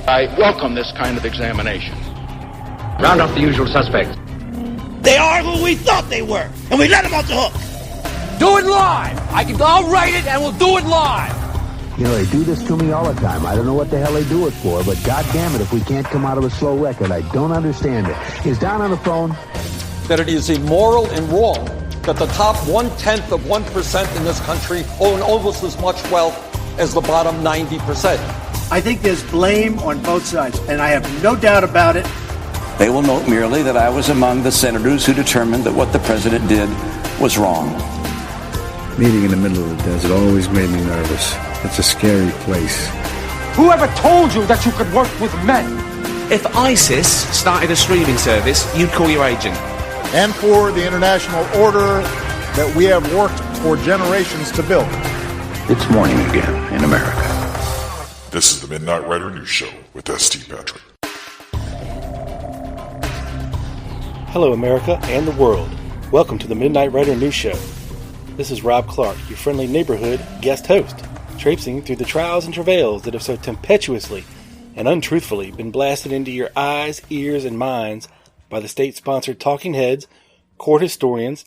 I welcome this kind of examination. Round up the usual suspects. They are who we thought they were, and we let them off the hook. Do it live. I'll write it, and we'll do it live. You know, they do this to me all the time. I don't know what the hell they do it for, but goddamn it, if we can't come out of a slow record, I don't understand it. Is Don on the phone? That it is immoral and wrong that the top 1/10 of 1% in this country own almost as much wealth as the bottom 90%. I think there's blame on both sides, and I have no doubt about it. They will note merely that I was among the senators who determined that what the president did was wrong. Meeting in the middle of the desert always made me nervous. It's a scary place. Whoever told you that you could work with men? If ISIS started a streaming service, you'd call your agent. And for the international order that we have worked for generations to build. It's morning again in America. This is the Midnight Rider News Show with S.T. Patrick. Hello, America and the world. Welcome to the Midnight Rider News Show. This is Rob Clark, your friendly neighborhood guest host, traipsing through the trials and travails that have so tempestuously and untruthfully been blasted into your eyes, ears, and minds by the state-sponsored talking heads, court historians,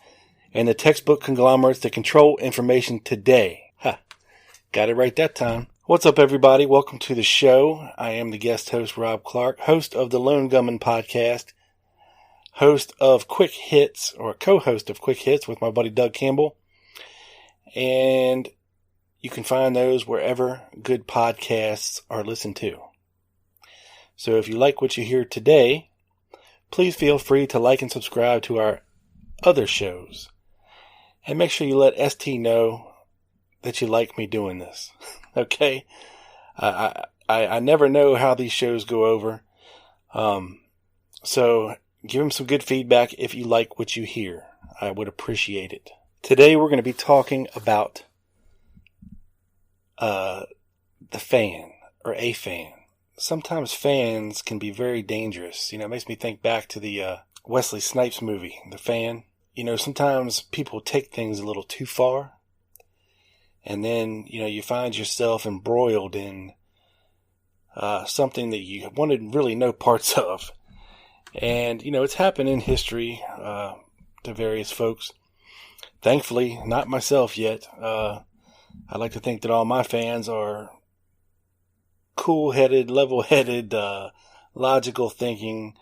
and the textbook conglomerates that control information today. Ha! Got it right that time. What's up, everybody? Welcome to the show. I am the guest host, Rob Clark, host of the Lone Gunman podcast, host of Quick Hits, or co-host of Quick Hits with my buddy Doug Campbell. And you can find those wherever good podcasts are listened to. So if you like what you hear today, please feel free to like and subscribe to our other shows. And make sure you let ST know that you like me doing this. Okay? I never know how these shows go over. So give him some good feedback if you like what you hear. I would appreciate it. Today we're going to be talking about the fan, or a fan. Sometimes fans can be very dangerous. You know, it makes me think back to the Wesley Snipes movie, The Fan. You know, sometimes people take things a little too far. And then, you know, you find yourself embroiled in something that you wanted really no parts of. And, you know, it's happened in history to various folks. Thankfully, not myself yet. I like to think that all my fans are cool-headed, level-headed, logical thinking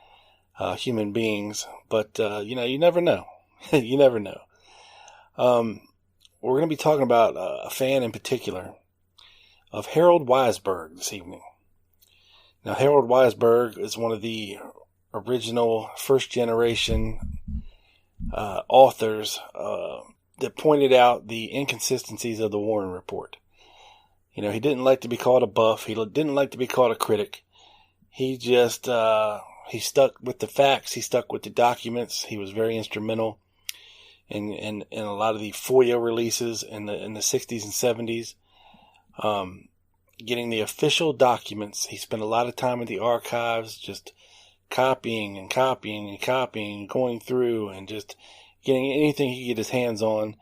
human beings. But, you know, you never know. You never know. We're going to be talking about a fan in particular of Harold Weisberg this evening. Now, Harold Weisberg is one of the original first-generation authors that pointed out the inconsistencies of the Warren Report. You know, he didn't like to be called a buff. He didn't like to be called a critic. He just, he stuck with the facts. He stuck with the documents. He was very instrumental in a lot of the FOIA releases in the 60s and 70s. Getting the official documents. He spent a lot of time in the archives, just copying and copying and copying, going through and just getting anything he could get his hands on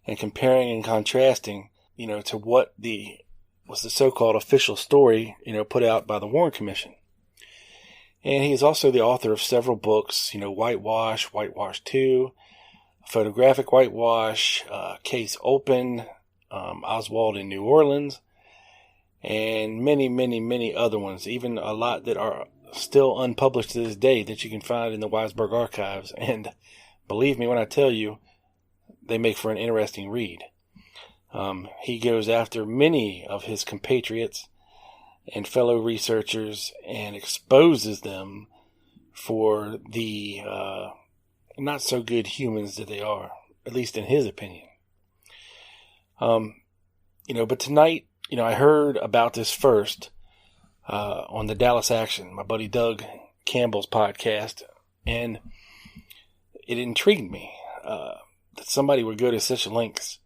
and comparing and contrasting, you know, to what was the so-called official story, you know, put out by the Warren Commission. And he is also the author of several books, you know, Whitewash, Whitewash 2, Photographic Whitewash, Case Open, Oswald in New Orleans, and many, many, many other ones, even a lot that are still unpublished to this day that you can find in the Weisberg archives. And believe me when I tell you, they make for an interesting read. He goes after many of his compatriots and fellow researchers and exposes them for the not so good humans that they are, at least in his opinion. You know, but tonight, you know, I heard about this first on the Dallas Action, my buddy Doug Campbell's podcast, and it intrigued me that somebody would go to such lengths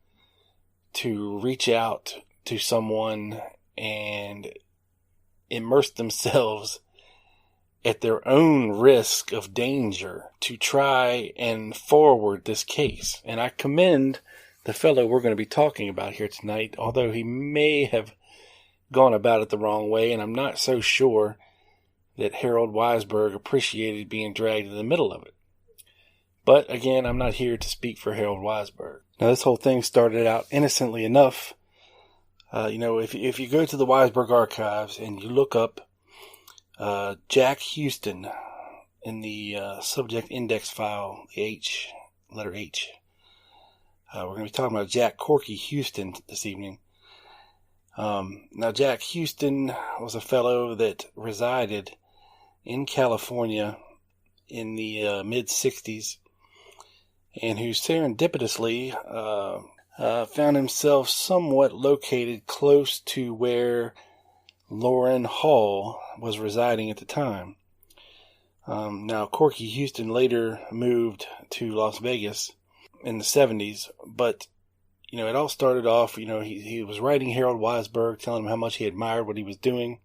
to reach out to someone and immerse themselves at their own risk of danger to try and forward this case. And I commend the fellow we're going to be talking about here tonight, although he may have gone about it the wrong way, and I'm not so sure that Harold Weisberg appreciated being dragged in the middle of it. But again, I'm not here to speak for Harold Weisberg. Now, this whole thing started out innocently enough. If you go to the Weisberg archives and you look up Jack Houston in the subject index file, the letter H. We're going to be talking about Jack Corky Houston this evening. Now, Jack Houston was a fellow that resided in California in the mid-60s and who serendipitously found himself somewhat located close to where Lauren Hall was residing at the time. Now, Corky Houston later moved to Las Vegas in the 70s, but, it all started off, he was writing Harold Weisberg, telling him how much he admired what he was doing,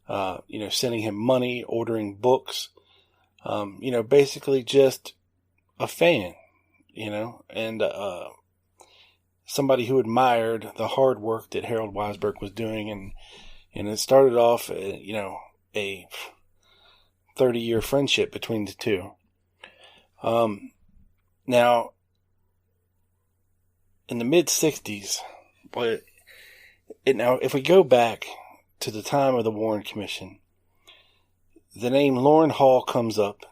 sending him money, ordering books, basically just a fan, and somebody who admired the hard work that Harold Weisberg was doing, and it started off, a 30-year friendship between the two. Now, in the mid-60s, if we go back to the time of the Warren Commission, the name Lauren Hall comes up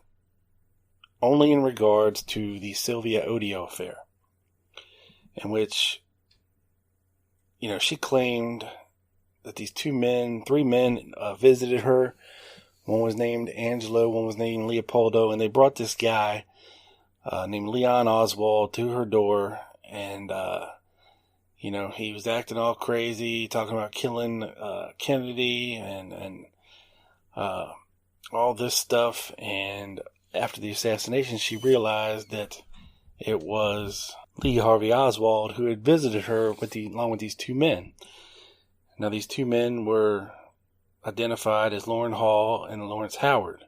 only in regards to the Sylvia Odio affair, in which, she claimed that these three men visited her. One was named Angelo, one was named Leopoldo, and they brought this guy named Leon Oswald to her door, and, he was acting all crazy, talking about killing Kennedy and all this stuff, and after the assassination, she realized that it was Lee Harvey Oswald who had visited her along with these two men. Now, these two men were identified as Lauren Hall and Lawrence Howard,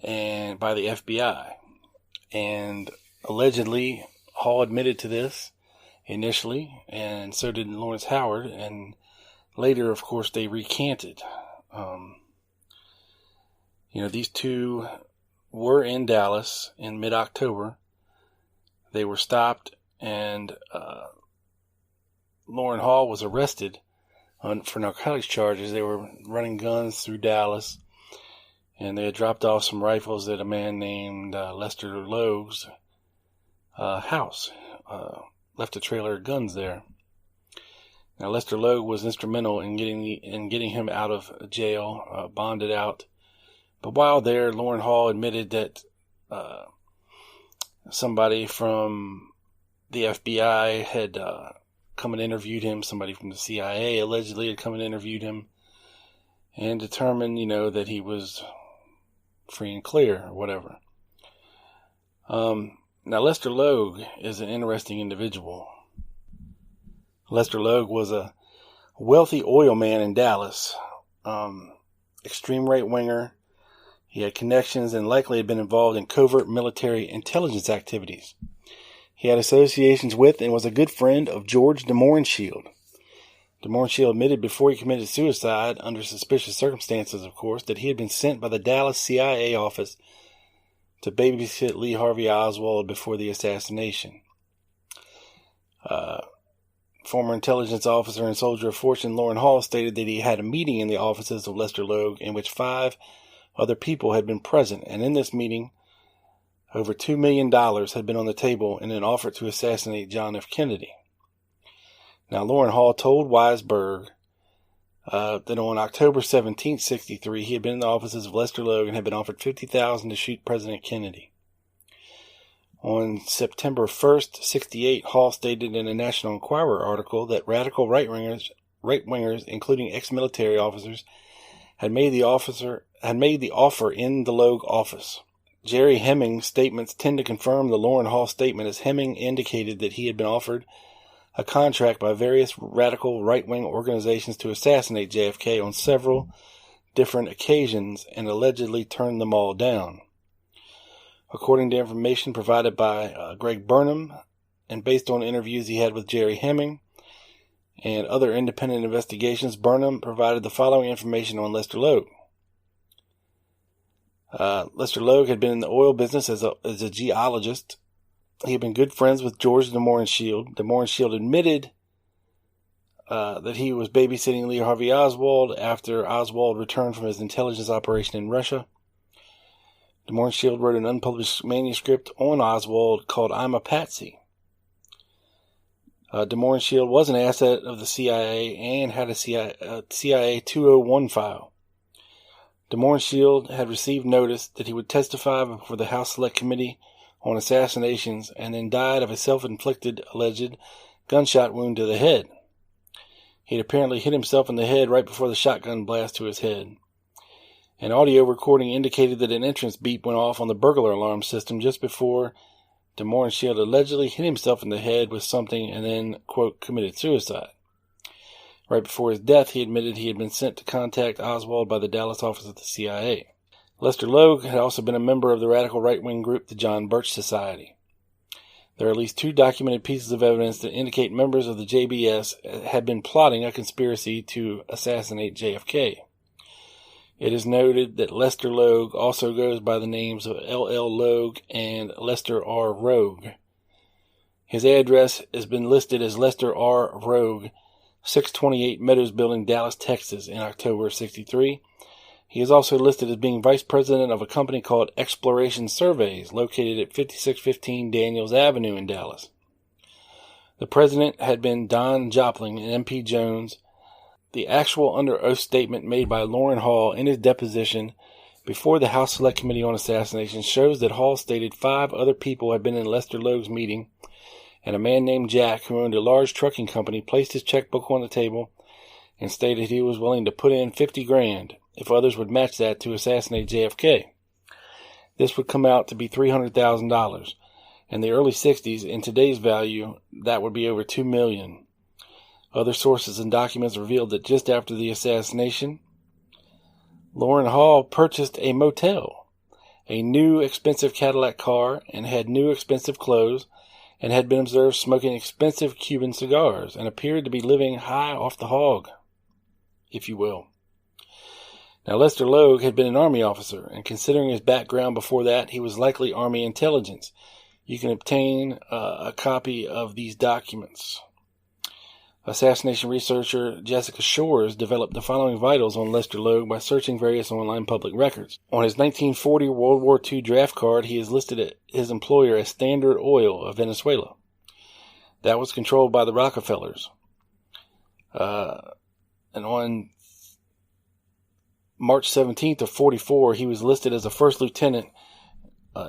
and by the FBI. And allegedly, Hall admitted to this initially, and so did Lawrence Howard, and later, of course, they recanted. These two were in Dallas in mid-October. They were stopped, and Lauren Hall was arrested for narcotics charges. They were running guns through Dallas, and they had dropped off some rifles at a man named Lester Logue's house. Left a trailer of guns there. Now, Lester Logue was instrumental in getting him out of jail, bonded out. But while there, Lauren Hall admitted that somebody from the FBI had come and interviewed him. Somebody from the CIA allegedly had come and interviewed him and determined, that he was free and clear or whatever. Now, Lester Logue is an interesting individual. Lester Logue was a wealthy oil man in Dallas, extreme right-winger. He had connections and likely had been involved in covert military intelligence activities. He had associations with and was a good friend of George de Mohrenschildt. De Mohrenschildt admitted before he committed suicide, under suspicious circumstances, of course, that he had been sent by the Dallas CIA office to babysit Lee Harvey Oswald before the assassination. Former intelligence officer and soldier of fortune Lauren Hall stated that he had a meeting in the offices of Lester Logue in which 5 other people had been present, and in this meeting, over $2 million had been on the table in an effort to assassinate John F. Kennedy. Now, Lauren Hall told Weisberg that on October 17, 1963, he had been in the offices of Lester Logue and had been offered $50,000 to shoot President Kennedy. On September 1st, 1968, Hall stated in a National Enquirer article that radical right-wingers, including ex-military officers, had made the offer in the Logue office. Jerry Hemming's statements tend to confirm the Lauren Hall statement, as Hemming indicated that he had been offered a contract by various radical right-wing organizations to assassinate JFK on several different occasions and allegedly turned them all down. According to information provided by Greg Burnham and based on interviews he had with Jerry Hemming and other independent investigations, Burnham provided the following information on Lester Logue. Lester Logue had been in the oil business as a geologist. He had been good friends with George DeMorenshilde. DeMorenshilde admitted that he was babysitting Lee Harvey Oswald after Oswald returned from his intelligence operation in Russia. DeMorenshilde wrote an unpublished manuscript on Oswald called I'm a Patsy. DeMorenshilde was an asset of the CIA and had a CIA 201 file. DeMorenshilde had received notice that he would testify before the House Select Committee on Assassinations and then died of a self-inflicted alleged gunshot wound to the head. He had apparently hit himself in the head right before the shotgun blast to his head. An audio recording indicated that an entrance beep went off on the burglar alarm system just before DeMorenshilde allegedly hit himself in the head with something and then, quote, committed suicide. Right before his death, he admitted he had been sent to contact Oswald by the Dallas office of the CIA. Lester Logue had also been a member of the radical right-wing group, the John Birch Society. There are at least 2 documented pieces of evidence that indicate members of the JBS had been plotting a conspiracy to assassinate JFK. It is noted that Lester Logue also goes by the names of L.L. Logue and Lester R. Rogue. His address has been listed as Lester R. Rogue, 628 Meadows Building, Dallas, Texas, in October of '63. He is also listed as being vice president of a company called Exploration Surveys, located at 5615 Daniels Avenue in Dallas. The president had been Don Jopling and MP Jones. The actual under oath statement made by Loren Hall in his deposition before the House Select Committee on Assassinations shows that Hall stated 5 other people had been in Lester Logue's meeting, and a man named Jack, who owned a large trucking company, placed his checkbook on the table and stated he was willing to put in $50,000 if others would match that to assassinate JFK. This would come out to be $300,000. In the early 60s, in today's value, that would be over $2 million. Other sources and documents revealed that just after the assassination, Loren Hall purchased a motel, a new expensive Cadillac car, and had new expensive clothes, and had been observed smoking expensive Cuban cigars, and appeared to be living high off the hog, if you will. Now, Lester Logue had been an Army officer, and considering his background before that, he was likely Army intelligence. You can obtain a copy of these documents. Assassination researcher Jessica Shores developed the following vitals on Lester Logue by searching various online public records. On his 1940 World War II draft card, he is listed at his employer as Standard Oil of Venezuela. That was controlled by the Rockefellers. And on March 17th of 44, he was listed as a first lieutenant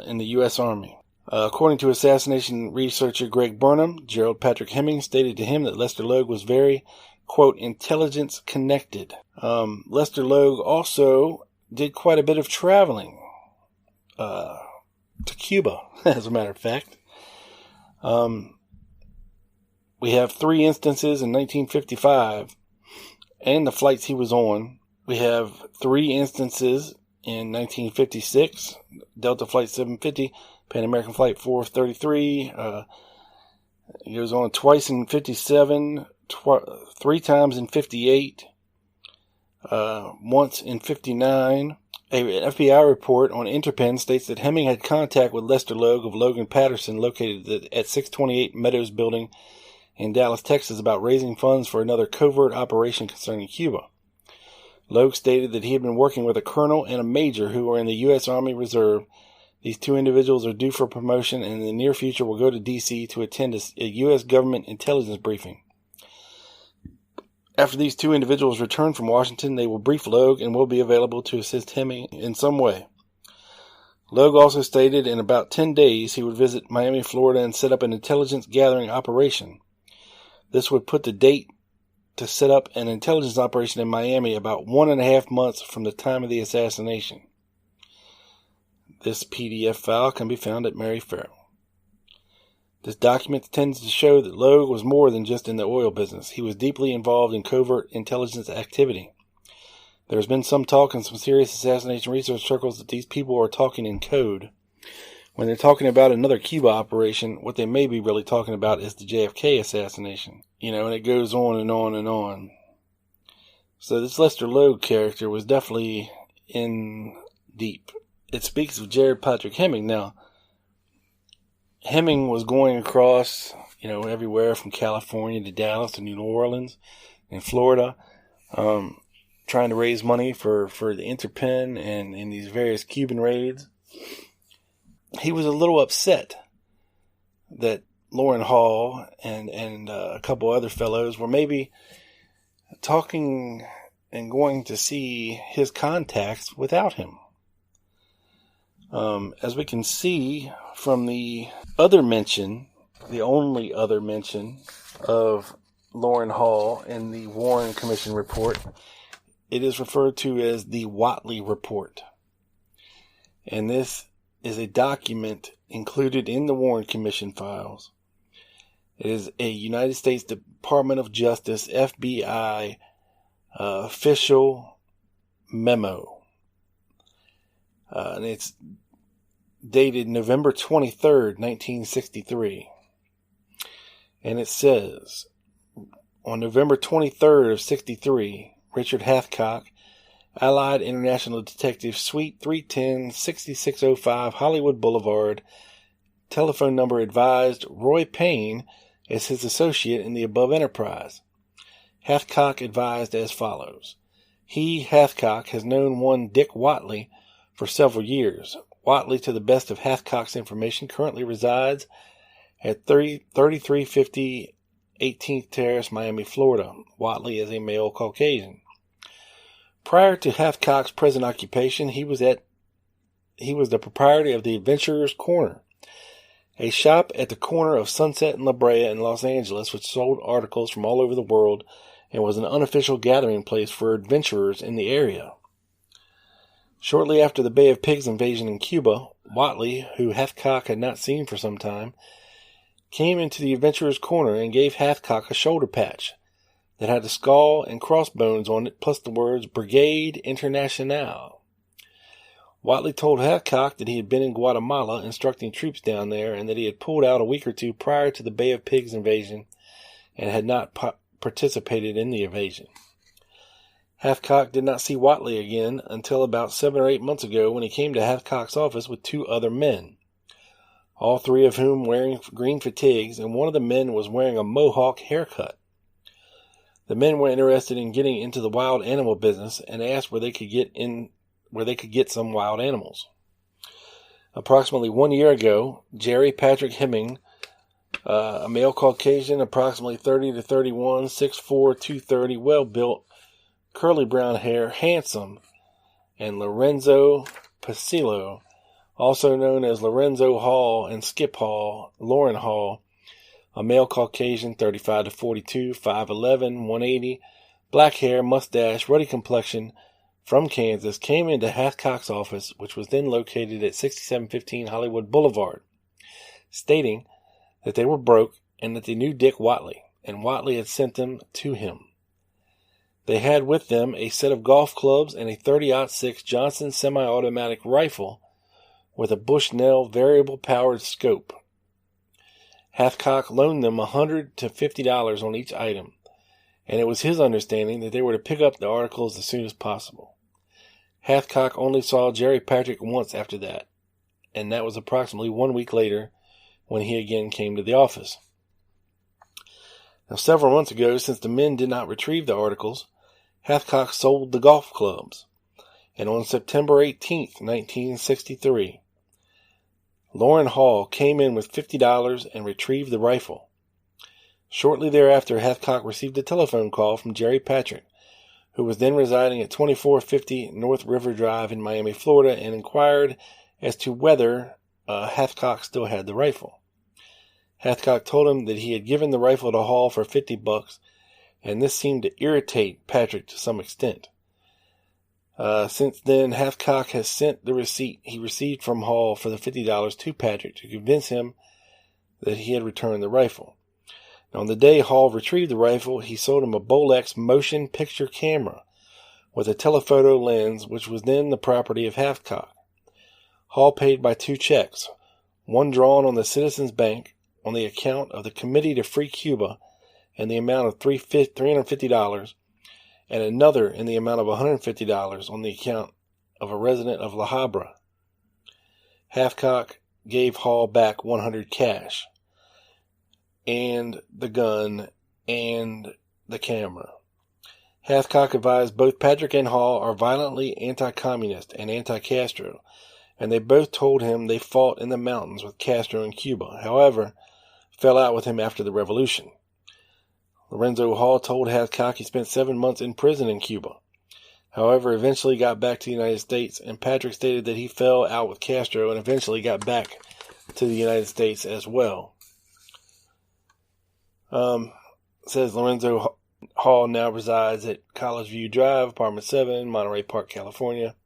in the U.S. Army. According to assassination researcher Greg Burnham, Gerald Patrick Hemming stated to him that Lester Logue was very, quote, intelligence connected. Lester Logue also did quite a bit of traveling to Cuba, as a matter of fact. We have 3 instances in 1955 and the flights he was on. We have 3 instances in 1956, Delta Flight 750, Pan American Flight 433, he goes on twice in 57, 3 times in 58, once in 59. An FBI report on Interpen states that Hemming had contact with Lester Logue of Logan Patterson, located at 628 Meadows Building in Dallas, Texas, about raising funds for another covert operation concerning Cuba. Logue stated that he had been working with a colonel and a major who were in the U.S. Army Reserve. These 2 individuals are due for promotion and in the near future will go to D.C. to attend a U.S. government intelligence briefing. After these 2 individuals return from Washington, they will brief Logue and will be available to assist Hemming in some way. Logue also stated in about 10 days he would visit Miami, Florida and set up an intelligence gathering operation. This would put the date to set up an intelligence operation in Miami about 1.5 months from the time of the assassination. This PDF file can be found at Mary Farrell. This document tends to show that Logue was more than just in the oil business. He was deeply involved in covert intelligence activity. There has been some talk in some serious assassination research circles that these people are talking in code. When they're talking about another Cuba operation, what they may be really talking about is the JFK assassination. And it goes on and on and on. So this Lester Logue character was definitely in deep. it speaks of Jerry Patrick Hemming. Now, Hemming was going across, everywhere from California to Dallas to New Orleans and Florida, trying to raise money for the Interpen and in these various Cuban raids. He was a little upset that Loren Hall and a couple other fellows were maybe talking and going to see his contacts without him. As we can see from the other mention, the only other mention of Loren Hall in the Warren Commission report, it is referred to as the Whatley Report. And this is a document included in the Warren Commission files. It is a United States Department of Justice, FBI, official memo. And it's dated November 23rd, 1963. And it says, on November 23rd of 63, Richard Hathcock, Allied International Detective, Suite 310, 6605 Hollywood Boulevard, telephone number advised Roy Payne as his associate in the above enterprise. Hathcock advised as follows. He, Hathcock, has known one Dick Whatley for several years. Whatley, to the best of Hathcock's information, currently resides at 3350 18th Terrace, Miami, Florida. Whatley is a male Caucasian. Prior to Hathcock's present occupation, he was the proprietor of the Adventurer's Corner, a shop at the corner of Sunset and La Brea in Los Angeles, which sold articles from all over the world and was an unofficial gathering place for adventurers in the area. Shortly after the Bay of Pigs invasion in Cuba, Whatley, who Hathcock had not seen for some time, came into the Adventurer's Corner and gave Hathcock a shoulder patch that had a skull and crossbones on it, plus the words Brigade Internationale. Whatley told Hathcock that he had been in Guatemala instructing troops down there and that he had pulled out a week or two prior to the Bay of Pigs invasion and had not participated in the invasion. Hathcock did not see Whatley again until about 7 or 8 months ago when he came to Hathcock's office with 2 other men, all 3 of whom wearing green fatigues, and one of the men was wearing a mohawk haircut. The men were interested in getting into the wild animal business and asked where they could get some wild animals. Approximately 1 year ago, Jerry Patrick Hemming, a male Caucasian, approximately 30 to 31, 6'4", 230, well-built, curly brown hair, handsome, and Lorenzo Pasillo, also known as Lorenzo Hall and Skip Hall, Loren Hall, a male Caucasian, 35 to 42, 5'11", 180, black hair, mustache, ruddy complexion, from Kansas, came into Hathcock's office, which was then located at 6715 Hollywood Boulevard, stating that they were broke and that they knew Dick Whatley, and Whatley had sent them to him. They had with them a set of golf clubs and a .30-06 Johnson semi-automatic rifle with a Bushnell variable-powered scope. Hathcock loaned them $100 to $50 on each item, and it was his understanding that they were to pick up the articles as soon as possible. Hathcock only saw Jerry Patrick once after that, and that was approximately 1 week later when he again came to the office. Now, several months ago, since the men did not retrieve the articles, Hathcock sold the golf clubs, and on September 18th, 1963, Loren Hall came in with $50 and retrieved the rifle. Shortly thereafter, Hathcock received a telephone call from Jerry Patrick, who was then residing at 2450 North River Drive in Miami, Florida, and inquired as to whether Hathcock still had the rifle. Hathcock told him that he had given the rifle to Hall for $50, and this seemed to irritate Patrick to some extent. Since then, Hathcock has sent the receipt he received from Hall for the $50 to Patrick to convince him that he had returned the rifle. Now, on the day Hall retrieved the rifle, he sold him a Bolex motion picture camera with a telephoto lens, which was then the property of Hathcock. Hall paid by 2 checks, one drawn on the Citizens Bank on the account of the Committee to Free Cuba in the amount of $350, and another in the amount of $150 on the account of a resident of La Habra. Hathcock gave Hall back 100 cash and the gun and the camera. Hathcock advised both Patrick and Hall are violently anti-communist and anti-Castro, and they both told him they fought in the mountains with Castro in Cuba, however, fell out with him after the revolution. Lorenzo Hall told Hathcock he spent 7 months in prison in Cuba, however, eventually got back to the United States, and Patrick stated that he fell out with Castro and eventually got back to the United States as well. Says Lorenzo Hall now resides at College View Drive, Apartment 7, Monterey Park, California.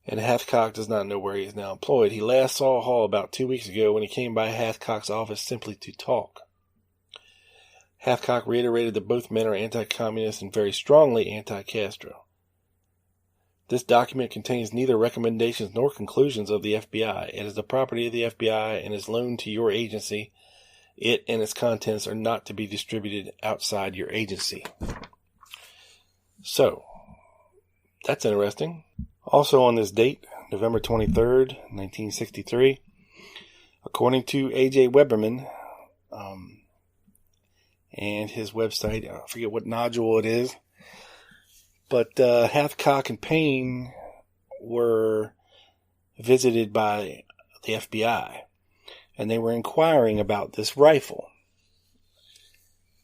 And Hathcock does not know where he is now employed. He last saw Hall about 2 weeks ago when he came by Hathcock's office simply to talk. Hathcock reiterated that both men are anti-communist and very strongly anti-Castro. This document contains neither recommendations nor conclusions of the FBI. It is the property of the FBI and is loaned to your agency. It and its contents are not to be distributed outside your agency. So, that's interesting. Also on this date, November 23rd, 1963, according to A.J. Weberman, and his website, I forget what nodule it is, but Hathcock and Payne were visited by the FBI, and they were inquiring about this rifle.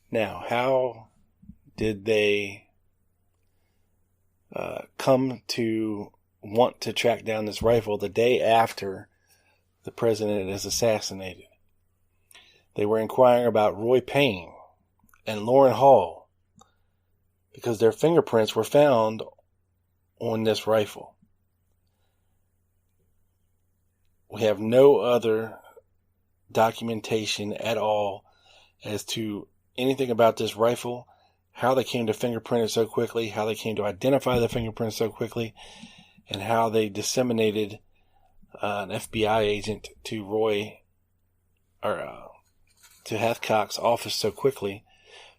Now, how did they come to want to track down this rifle the day after the president is assassinated? They were inquiring about Roy Payne and Lauren Hall because their fingerprints were found on this rifle. We have no other documentation at all as to anything about this rifle, how they came to fingerprint it so quickly, how they came to identify the fingerprints so quickly, and how they disseminated an FBI agent to to Hathcock's office so quickly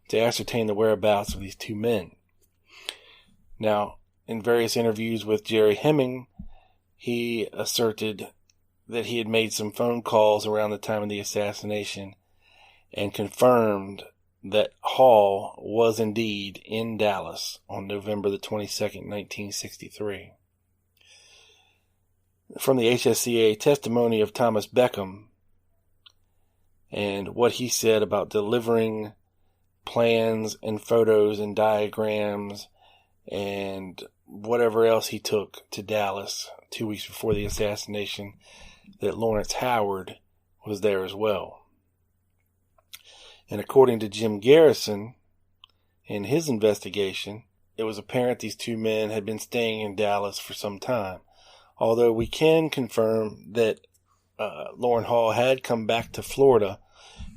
to ascertain the whereabouts of these two men. Now, in various interviews with Jerry Hemming, he asserted that he had made some phone calls around the time of the assassination and confirmed that Hall was indeed in Dallas on November the 22nd, 1963. From the HSCA testimony of Thomas Beckham and what he said about delivering plans and photos and diagrams and whatever else he took to Dallas 2 weeks before the assassination, that Lawrence Howard was there as well. And according to Jim Garrison, in his investigation, it was apparent these two men had been staying in Dallas for some time. Although we can confirm that Lauren Hall had come back to Florida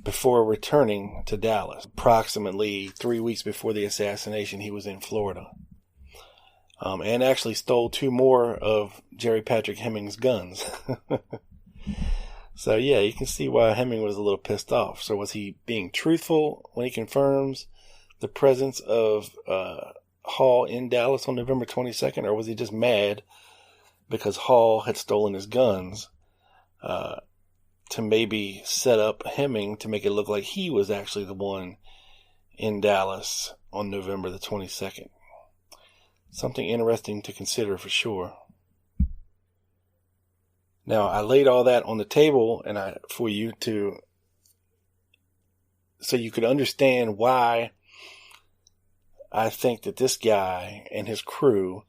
before returning to Dallas. Approximately 3 weeks before the assassination, he was in Florida. And actually stole two more of Jerry Patrick Hemming's guns. So yeah, you can see why Hemming was a little pissed off. So was he being truthful when he confirms the presence of Hall in Dallas on November 22nd? Or was he just mad because Hall had stolen his guns to maybe set up Hemming to make it look like he was actually the one in Dallas on November the 22nd? Something interesting to consider for sure. Now, I laid all that on the table for you so you could understand why I think that this guy and his crew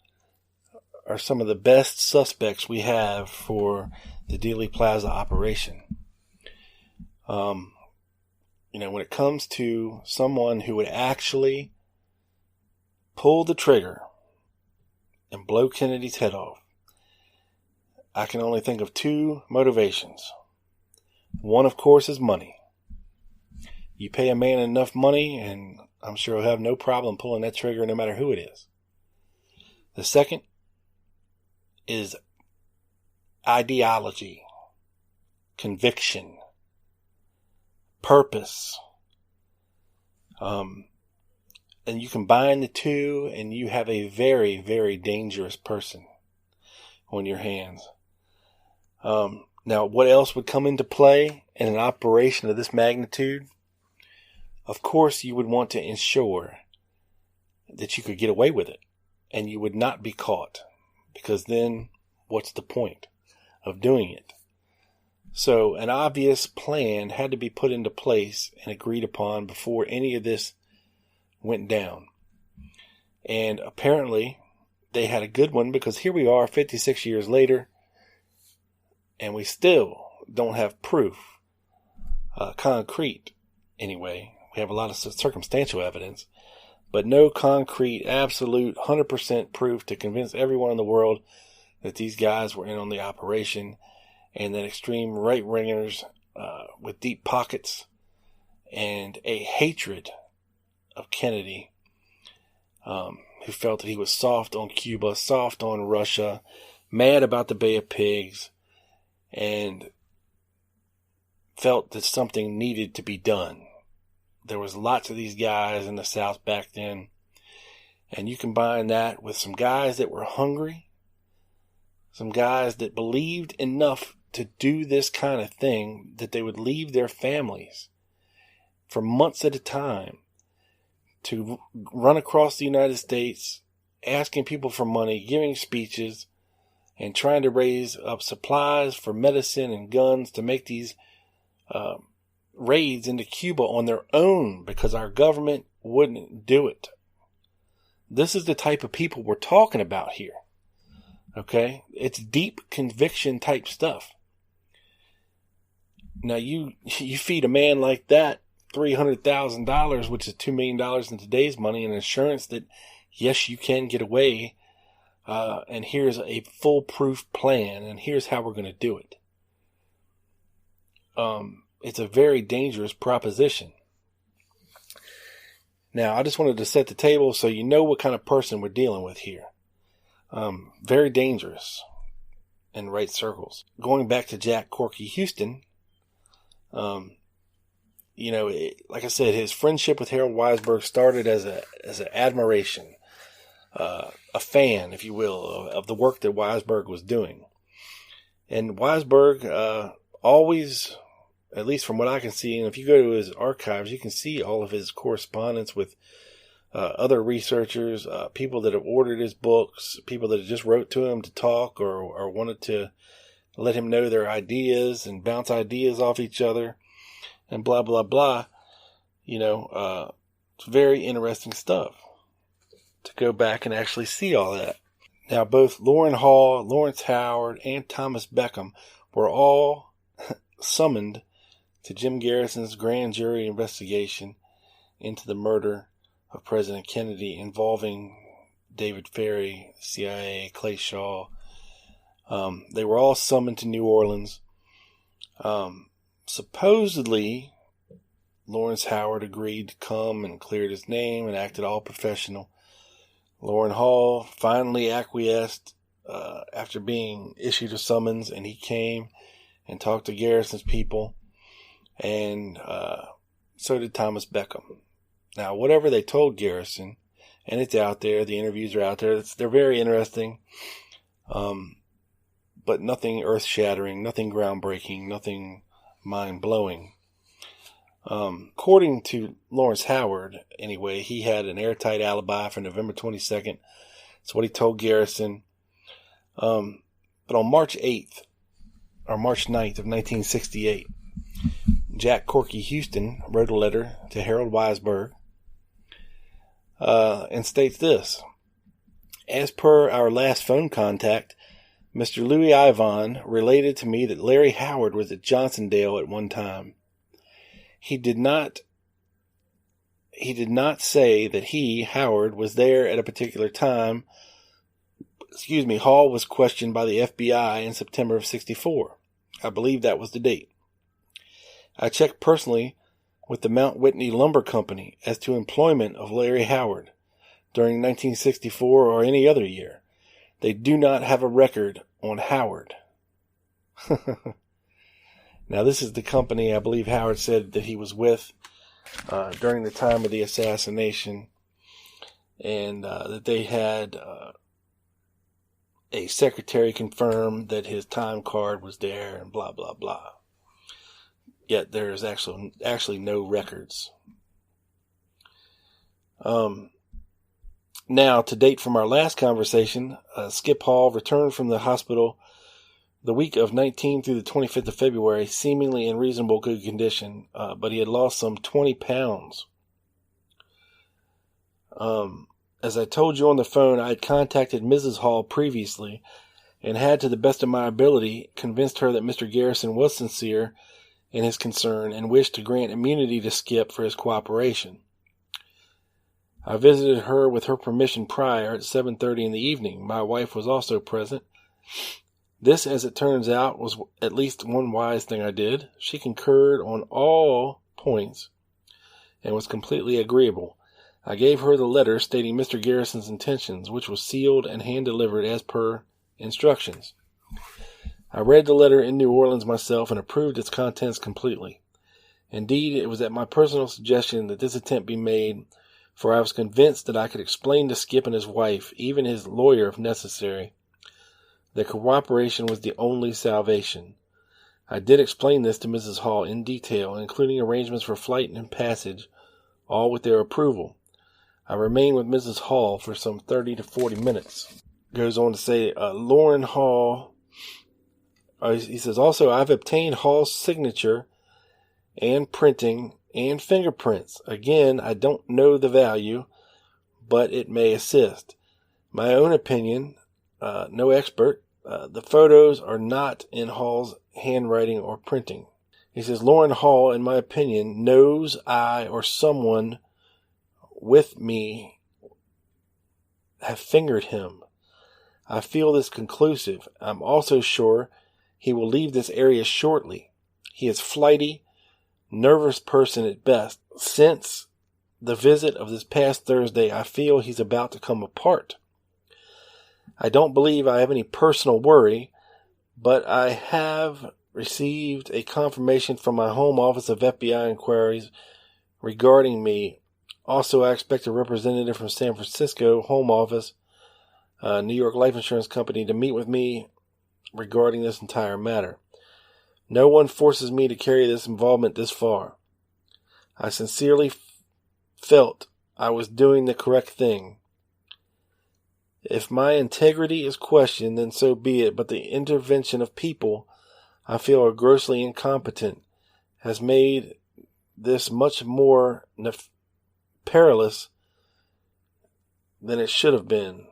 are some of the best suspects we have for the Dealey Plaza operation. When it comes to someone who would actually pull the trigger and blow Kennedy's head off, I can only think of two motivations. One, of course, is money. You pay a man enough money, and I'm sure he'll have no problem pulling that trigger no matter who it is. The second is ideology, conviction, purpose. And you combine the two, and you have a very, very dangerous person on your hands. Now, what else would come into play in an operation of this magnitude? Of course, you would want to ensure that you could get away with it and you would not be caught, because then what's the point of doing it? So an obvious plan had to be put into place and agreed upon before any of this went down. And apparently they had a good one, because here we are 56 years later and we still don't have proof, concrete anyway. We have a lot of circumstantial evidence, but no concrete, absolute 100% proof to convince everyone in the world that these guys were in on the operation, and that extreme right-wingers with deep pockets and a hatred of Kennedy, who felt that he was soft on Cuba, soft on Russia, mad about the Bay of Pigs, and felt that something needed to be done. There was lots of these guys in the South back then, and you combine that with some guys that were hungry, some guys that believed enough to do this kind of thing that they would leave their families for months at a time to run across the United States, asking people for money, giving speeches, and trying to raise up supplies for medicine and guns to make these raids into Cuba on their own, because our government wouldn't do it. This is the type of people we're talking about here. Okay? It's deep conviction type stuff. Now you feed a man like that $300,000, which is $2 million in today's money, and assurance that yes, you can get away, and here's a foolproof plan, and here's how we're going to do it. It's a very dangerous proposition. Now, I just wanted to set the table so you know what kind of person we're dealing with here. Very dangerous in right circles. Going back to Jack Corky Houston, like I said, his friendship with Harold Weisberg started as an admiration, a fan, if you will, of the work that Weisberg was doing. And Weisberg always, at least from what I can see, and if you go to his archives, you can see all of his correspondence with other researchers, people that have ordered his books, people that just wrote to him to talk or wanted to let him know their ideas and bounce ideas off each other and blah, blah, blah. It's very interesting stuff to go back and actually see all that. Now, both Loren Hall, Lawrence Howard, and Thomas Beckham were all summoned to Jim Garrison's grand jury investigation into the murder of President Kennedy involving David Ferrie, CIA, Clay Shaw. They were all summoned to New Orleans. Supposedly, Lawrence Howard agreed to come and cleared his name and acted all professional. Loren Hall finally acquiesced after being issued a summons, and he came and talked to Garrison's people, and so did Thomas Beckham. Now, whatever they told Garrison, and it's out there, the interviews are out there, they're very interesting, but nothing earth-shattering, nothing groundbreaking, nothing mind-blowing. According to Lawrence Howard, anyway, he had an airtight alibi for November 22nd. That's what he told Garrison. But on March 8th, or March 9th of 1968, Jack Corky Houston wrote a letter to Harold Weisberg and states this: as per our last phone contact, Mr. Louis Ivan related to me that Larry Howard was at Johnsondale at one time. He did not say that he, Howard, was there at a particular time. Hall was questioned by the FBI in September of 64. I believe that was the date. I checked personally with the Mount Whitney Lumber Company as to employment of Larry Howard during 1964 or any other year. They do not have a record on Howard. Now, this is the company I believe Howard said that he was with during the time of the assassination, and that they had a secretary confirmed that his time card was there and blah, blah, blah. Yet there is actually no records. Now, to date from our last conversation, Skip Hall returned from the hospital the week of 19th through the 25th of February, seemingly in reasonable good condition, but he had lost some 20 pounds. As I told you on the phone, I had contacted Mrs. Hall previously and had, to the best of my ability, convinced her that Mr. Garrison was sincere in his concern and wished to grant immunity to Skip for his cooperation. I visited her with her permission prior at 7:30 in the evening. My wife was also present. This, as it turns out, was at least one wise thing I did. She concurred on all points and was completely agreeable. I gave her the letter stating Mr. Garrison's intentions, which was sealed and hand-delivered as per instructions. I read the letter in New Orleans myself and approved its contents completely. Indeed, it was at my personal suggestion that this attempt be made, for I was convinced that I could explain to Skip and his wife, even his lawyer if necessary, that cooperation was the only salvation. I did explain this to Mrs. Hall in detail, including arrangements for flight and passage, all with their approval. I remained with Mrs. Hall for some 30 to 40 minutes. Goes on to say, Lauren Hall, he says, also, I've obtained Hall's signature and printing and fingerprints. Again, I don't know the value, but it may assist. My own opinion, no expert, the photos are not in Hall's handwriting or printing. He says, Lauren Hall, in my opinion, knows I or someone with me have fingered him. I feel this conclusive. I'm also sure he will leave this area shortly. He is flighty, nervous person at best. Since the visit of this past Thursday, I feel he's about to come apart. I don't believe I have any personal worry, but I have received a confirmation from my home office of FBI inquiries regarding me. Also, I expect a representative from San Francisco home office, New York Life Insurance Company, to meet with me regarding this entire matter. No one forces me to carry this involvement this far. I sincerely felt I was doing the correct thing. If my integrity is questioned, then so be it, but the intervention of people I feel are grossly incompetent has made this much more perilous than it should have been.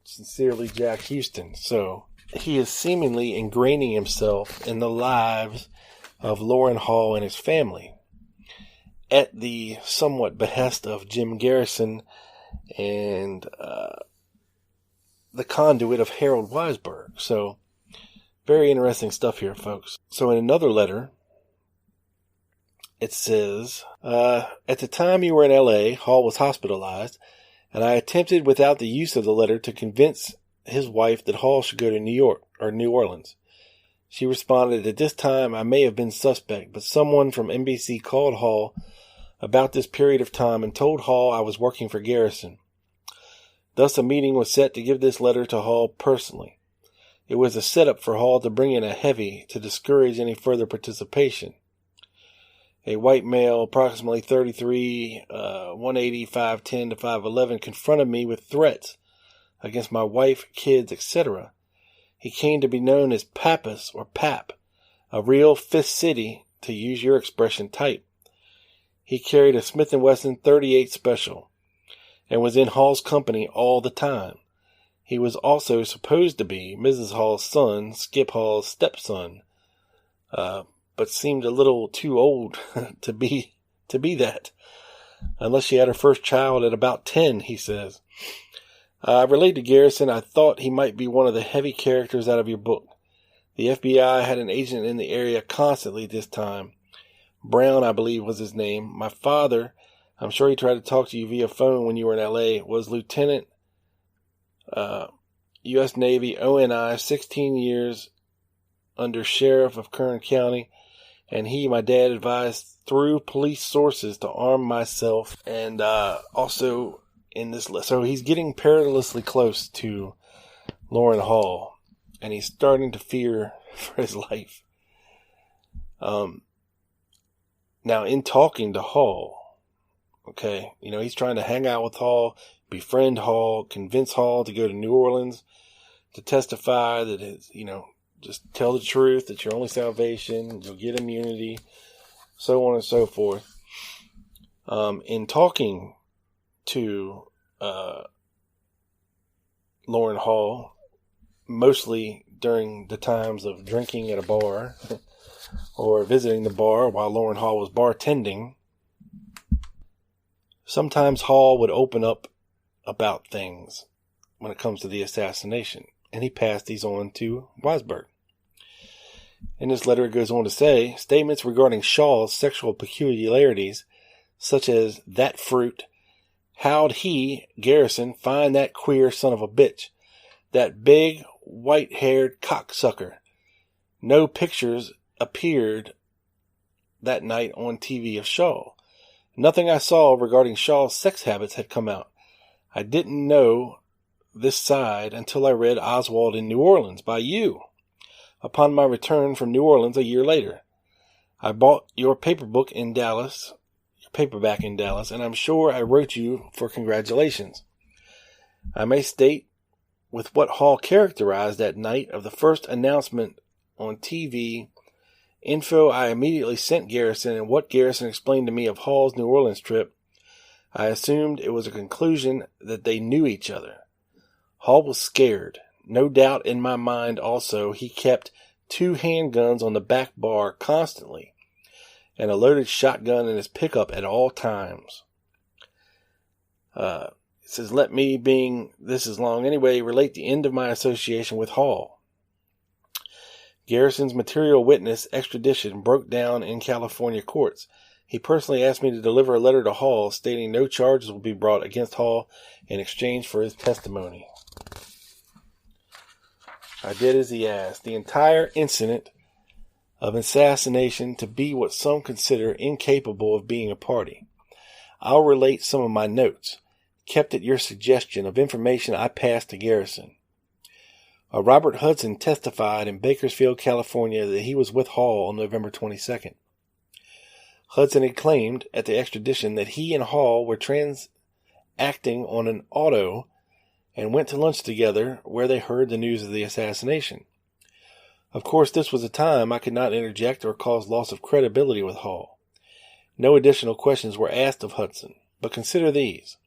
Sincerely, Jack Houston. So, he is seemingly ingraining himself in the lives of Lauren Hall and his family at the somewhat behest of Jim Garrison and the conduit of Harold Weisberg. So, very interesting stuff here, folks. So, in another letter, it says, at the time you were in L.A., Hall was hospitalized, and I attempted without the use of the letter to convince his wife that Hall should go to New Orleans. She responded, at this time I may have been suspect, but someone from NBC called Hall about this period of time and told Hall I was working for Garrison. Thus a meeting was set to give this letter to Hall personally. It was a setup for Hall to bring in a heavy to discourage any further participation. A white male, approximately 33, 180, 5'10 to 5'11, confronted me with threats against my wife, kids, etc. He came to be known as Pappas or Pap, a real Fifth City, to use your expression, type. He carried a Smith & Wesson .38 Special and was in Hall's company all the time. He was also supposed to be Mrs. Hall's son, Skip Hall's stepson, but seemed a little too old to be that, unless she had her first child at about 10, he says. I relayed to Garrison I thought he might be one of the heavy characters out of your book. The FBI had an agent in the area constantly this time. Brown, I believe, was his name. My father, I'm sure he tried to talk to you via phone when you were in L.A., was Lieutenant, U.S. Navy, ONI, 16 years under Sheriff of Kern County, and my dad, advised through police sources to arm myself, and also in this list. So he's getting perilously close to Lauren Hall, and he's starting to fear for his life. Now, in talking to Hall, okay, he's trying to hang out with Hall, befriend Hall, convince Hall to go to New Orleans to testify that his, just tell the truth, that's your only salvation, you'll get immunity, so on and so forth. In talking to Lauren Hall, mostly during the times of drinking at a bar or visiting the bar while Lauren Hall was bartending, sometimes Hall would open up about things when it comes to the assassination, and he passed these on to Weisberg. In this letter, it goes on to say, statements regarding Shaw's sexual peculiarities, such as that fruit, how'd he, Garrison, find that queer son of a bitch, that big, white-haired cocksucker. No pictures appeared that night on TV of Shaw. Nothing I saw regarding Shaw's sex habits had come out. I didn't know this side until I read Oswald in New Orleans by you, upon my return from New Orleans a year later. I bought your paperback in Dallas, and I'm sure I wrote you for congratulations. I may state with what Hall characterized that night of the first announcement on TV info I immediately sent Garrison, and what Garrison explained to me of Hall's New Orleans trip. I assumed it was a conclusion that they knew each other. Hall was scared. No doubt in my mind also he kept 2 handguns on the back bar constantly, and a loaded shotgun in his pickup at all times. It says, let me, being this is long anyway, relate the end of my association with Hall. Garrison's material witness extradition broke down in California courts. He personally asked me to deliver a letter to Hall stating no charges will be brought against Hall in exchange for his testimony. I did as he asked. The entire incident of assassination to be what some consider incapable of being a party. I'll relate some of my notes, kept at your suggestion, of information I passed to Garrison. Robert Hudson testified in Bakersfield, California, that he was with Hall on November 22nd. Hudson had claimed at the extradition that he and Hall were transacting on an auto and went to lunch together where they heard the news of the assassination. Of course, this was a time I could not interject or cause loss of credibility with Hall. No additional questions were asked of Hudson, but consider these.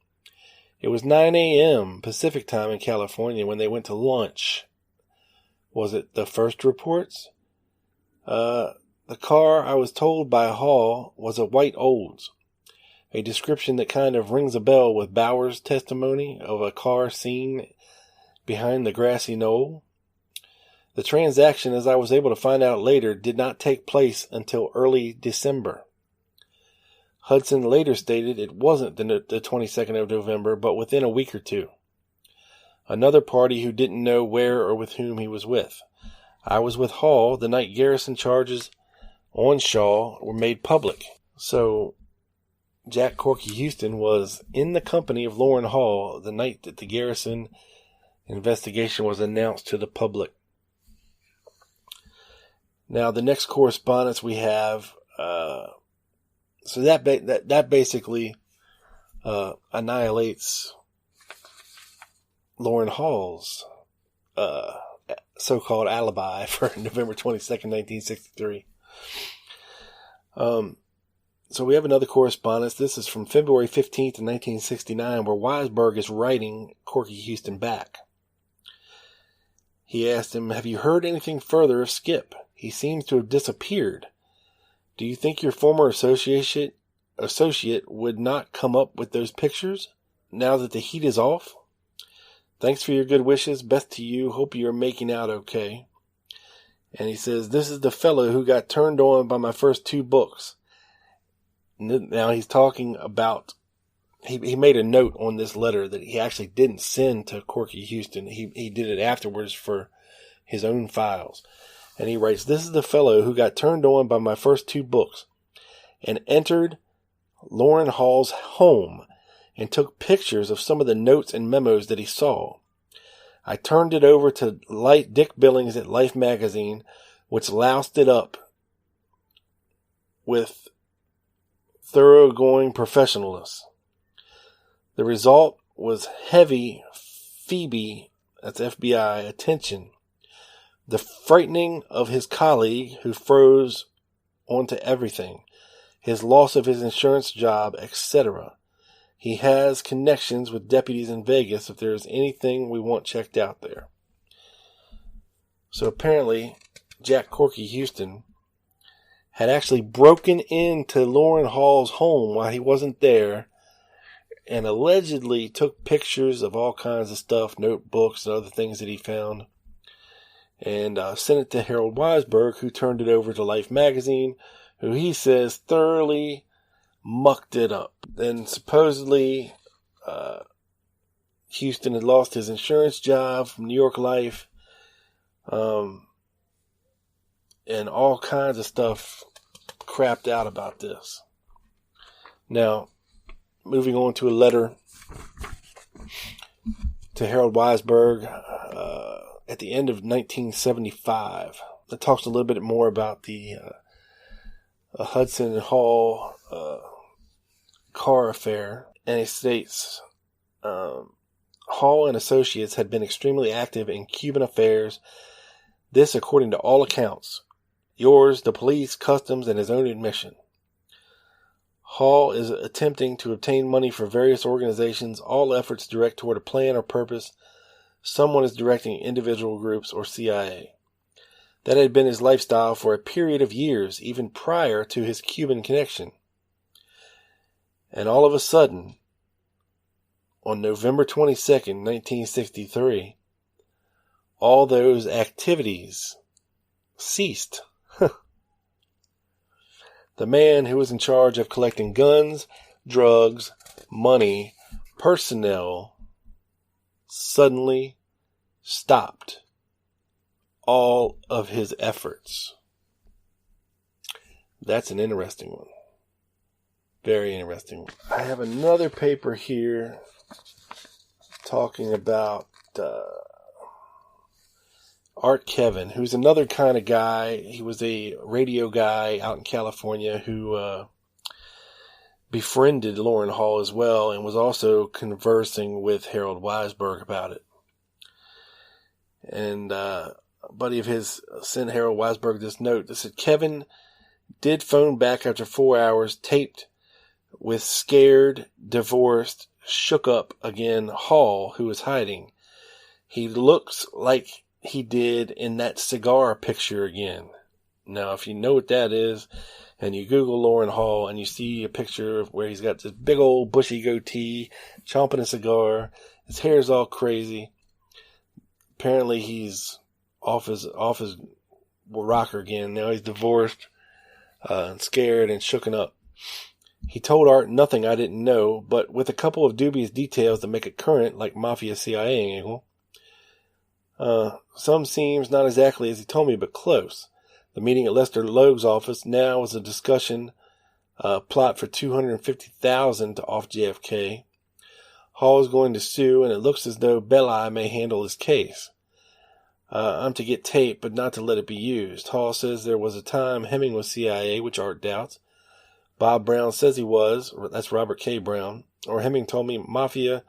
It was 9 a.m. Pacific time in California when they went to lunch. Was it the first reports? The car, I was told by Hall, was a white Olds, a description that kind of rings a bell with Bauer's testimony of a car seen behind the grassy knoll. The transaction, as I was able to find out later, did not take place until early December. Hudson later stated it wasn't the 22nd of November, but within a week or two. Another party who didn't know where or with whom he was with. I was with Hall the night Garrison charges on Shaw were made public. So, Jack Corky Houston was in the company of Lauren Hall the night that the Garrison investigation was announced to the public. Now, the next correspondence we have, so that basically annihilates Lauren Hall's so-called alibi for November 22nd, 1963. So we have another correspondence. This is from February 15th, 1969, where Weisberg is writing Corky Houston back. He asked him, have you heard anything further of Skip? He seems to have disappeared. Do you think your former associate would not come up with those pictures now that the heat is off? Thanks for your good wishes. Best to you. Hope you are making out okay. And he says, this is the fellow who got turned on by my first 2 books. Now he's talking about, he made a note on this letter that he actually didn't send to Corky Houston. He did it afterwards for his own files. And he writes, this is the fellow who got turned on by my first 2 books and entered Lauren Hall's home and took pictures of some of the notes and memos that he saw. I turned it over to Dick Billings at Life magazine, which loused it up with thoroughgoing professionalness. The result was heavy Phoebe, that's FBI, attention. The frightening of his colleague who froze onto everything. His loss of his insurance job, etc. He has connections with deputies in Vegas if there's anything we want checked out there. So apparently, Jack Corky Houston had actually broken into Lauren Hall's home while he wasn't there and allegedly took pictures of all kinds of stuff, notebooks and other things that he found, and sent it to Harold Weisberg, who turned it over to Life magazine, who he says thoroughly mucked it up. Then supposedly Houston had lost his insurance job from New York Life, and all kinds of stuff crapped out about this. Now, moving on to a letter to Harold Weisberg at the end of 1975. It talks a little bit more about the Hudson and Hall car affair, and it states, Hall and Associates had been extremely active in Cuban affairs, this according to all accounts. Yours, the police, customs, and his own admission. Hall is attempting to obtain money for various organizations, all efforts direct toward a plan or purpose. Someone is directing individual groups or CIA. That had been his lifestyle for a period of years, even prior to his Cuban connection. And all of a sudden, on November 22nd, 1963, all those activities ceased. The man who was in charge of collecting guns, drugs, money, personnel, suddenly stopped all of his efforts. That's an interesting one. Very interesting. I have another paper here talking about Art Kevin, who's another kind of guy. He was a radio guy out in California who befriended Lauren Hall as well and was also conversing with Harold Weisberg about it. And a buddy of his sent Harold Weisberg this note that said, Kevin did phone back after 4 hours, taped with scared, divorced, shook up again Hall, who is hiding. He looks like he did in that cigar picture again. Now, if you know what that is, and you Google Lauren Hall and you see a picture of where he's got this big old bushy goatee, chomping a cigar, his hair's all crazy. Apparently he's off his rocker again. Now he's divorced, and scared and shooken up. He told Art nothing I didn't know, but with a couple of dubious details to make it current, like Mafia CIA angle. Some seems not exactly as he told me, but close. The meeting at Lester Logue's office now was a discussion, plot for $250,000 to off JFK. Hall is going to sue, and it looks as though Belli may handle his case. I'm to get tape, but not to let it be used. Hall says there was a time Hemming was CIA, which Art doubts. Bob Brown says he was, that's Robert K. Brown, or Hemming told me Mafia,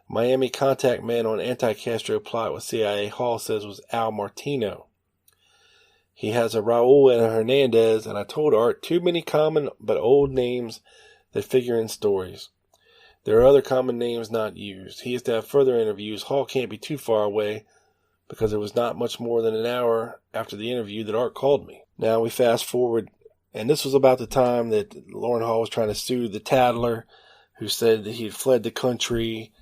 Miami contact man on anti-Castro plot with CIA, Hall says was Al Martino. He has a Raul and a Hernandez, and I told Art too many common but old names that figure in stories. There are other common names not used. He is to have further interviews. Hall can't be too far away because it was not much more than an hour after the interview that Art called me. Now we fast forward, and this was about the time that Lauren Hall was trying to sue the Tattler, who said that he had fled the country,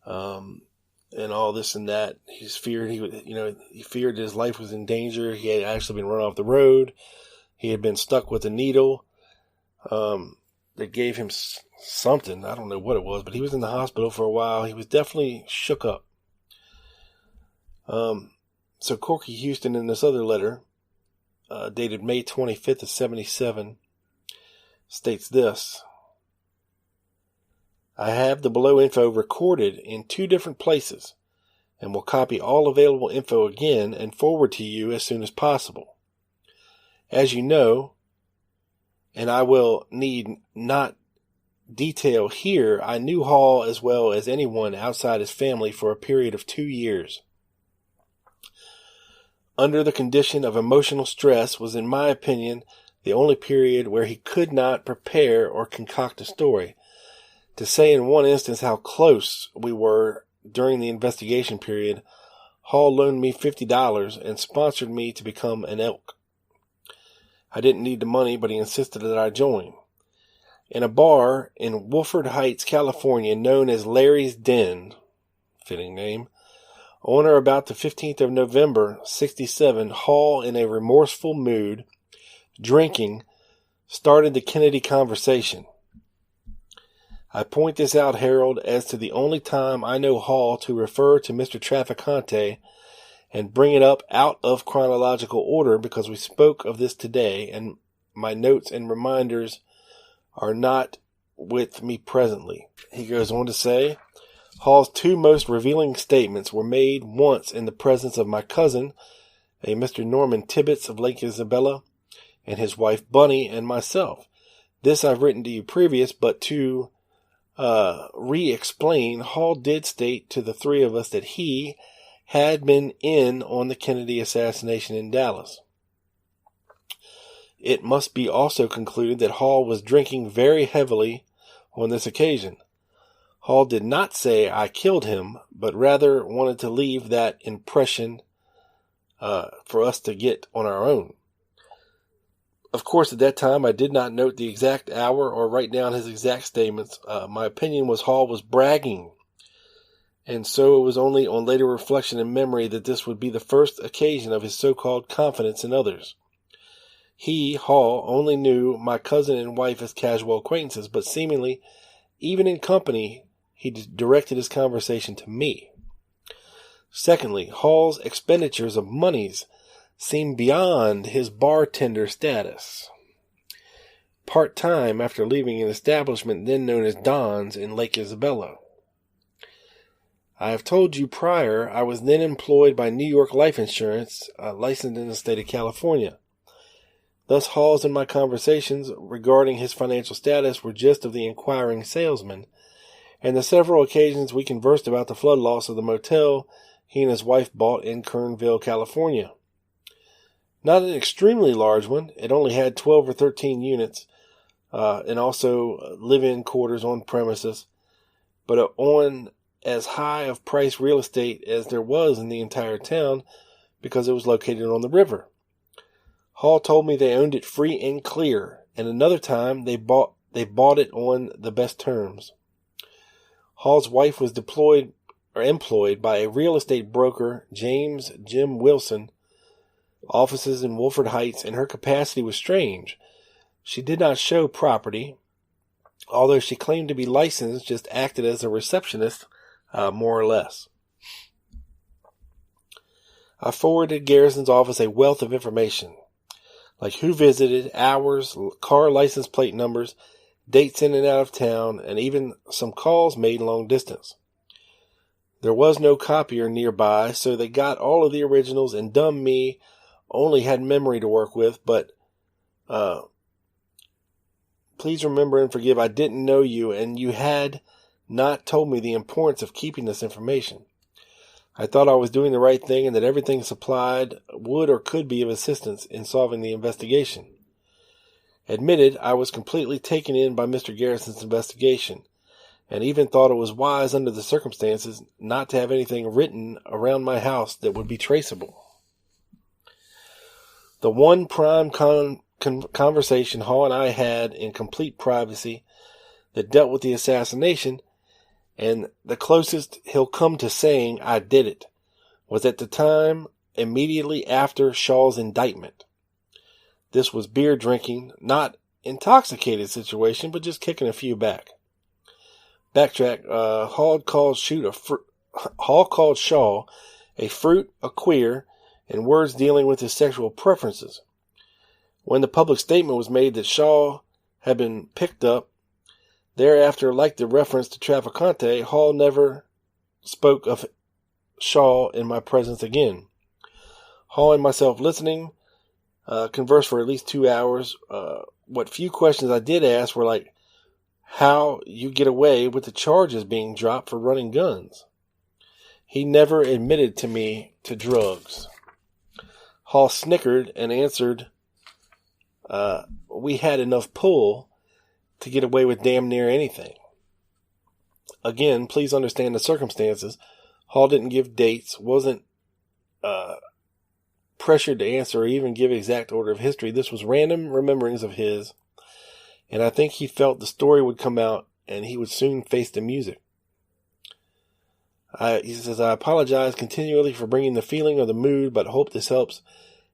and all this and that. He feared he feared his life was in danger. He had actually been run off the road. He had been stuck with a needle. That gave him something. I don't know what it was, but he was in the hospital for a while. He was definitely shook up. So Corky Houston in this other letter, dated May 25th of 77, states this. I have the below info recorded in 2 different places. and will copy all available info again and forward to you as soon as possible. As you know, and I will need not detail here, I knew Hall as well as anyone outside his family for a period of 2 years. Under the condition of emotional stress was, in my opinion, the only period where he could not prepare or concoct a story. To say in one instance how close we were during the investigation period, Hall loaned me $50 and sponsored me to become an elk. I didn't need the money, but he insisted that I join. In a bar in Wolford Heights, California, known as Larry's Den, fitting name, on or about the 15th of November, 1967, Hall, in a remorseful mood, drinking, started the Kennedy conversation. I point this out, Harold, as to the only time I know Hall to refer to Mr. Trafficante and bring it up out of chronological order, because we spoke of this today, and my notes and reminders are not with me presently. He goes on to say, Hall's two most revealing statements were made once in the presence of my cousin, a Mr. Norman Tibbetts of Lake Isabella, and his wife Bunny, and myself. This I've written to you previous, but to re-explain, Hall did state to the three of us that he had been in on the Kennedy assassination in Dallas. It must be also concluded that Hall was drinking very heavily on this occasion. Hall did not say I killed him, but rather wanted to leave that impression for us to get on our own. Of course, at that time, I did not note the exact hour or write down his exact statements. My opinion was Hall was bragging, and so it was only on later reflection and memory that this would be the first occasion of his so-called confidence in others. He, Hall, only knew my cousin and wife as casual acquaintances, but seemingly, even in company, he directed his conversation to me. Secondly, Hall's expenditures of monies seemed beyond his bartender status. Part-time after leaving an establishment then known as Don's in Lake Isabella. I have told you prior I was then employed by New York Life Insurance, licensed in the state of California. Thus Hall's and my conversations regarding his financial status were just of the inquiring salesman, and the several occasions we conversed about the flood loss of the motel he and his wife bought in Kernville, California. Not an extremely large one. It only had 12 or 13 units, and also live-in quarters on premises, but on as high of price real estate as there was in the entire town, because it was located on the river. Hall told me they owned it free and clear, and another time they bought it on the best terms. Hall's wife was employed by a real estate broker, James Jim Wilson, offices in Wolford Heights, and her capacity was strange. She did not show property, although she claimed to be licensed, just acted as a receptionist, more or less. I forwarded Garrison's office a wealth of information, like who visited, hours, car license plate numbers, dates in and out of town, and even some calls made long distance. There was no copier nearby, so they got all of the originals, and dumb me only had memory to work with, but please remember and forgive I didn't know you, and you had not told me the importance of keeping this information. I thought I was doing the right thing and that everything supplied would or could be of assistance in solving the investigation. Admitted, I was completely taken in by Mr. Garrison's investigation, and even thought it was wise under the circumstances not to have anything written around my house that would be traceable. The one prime conversation Hall and I had in complete privacy that dealt with the assassination, and the closest he'll come to saying I did it, was at the time immediately after Shaw's indictment. This was beer drinking, not intoxicated situation, but just kicking a few back. Backtrack, Hall called Shaw a fruit, a queer, and words dealing with his sexual preferences. When the public statement was made that Shaw had been picked up, thereafter, like the reference to Trafficante, Hall never spoke of Shaw in my presence again. Hall and myself listening, conversed for at least 2 hours. What few questions I did ask were like, how you get away with the charges being dropped for running guns. He never admitted to me to drugs. Hall snickered and answered, we had enough pull to get away with damn near anything. Again, please understand the circumstances. Hall didn't give dates, wasn't pressured to answer or even give exact order of history. This was random rememberings of his, and I think he felt the story would come out and he would soon face the music. He says, I apologize continually for bringing the feeling of the mood, but hope this helps,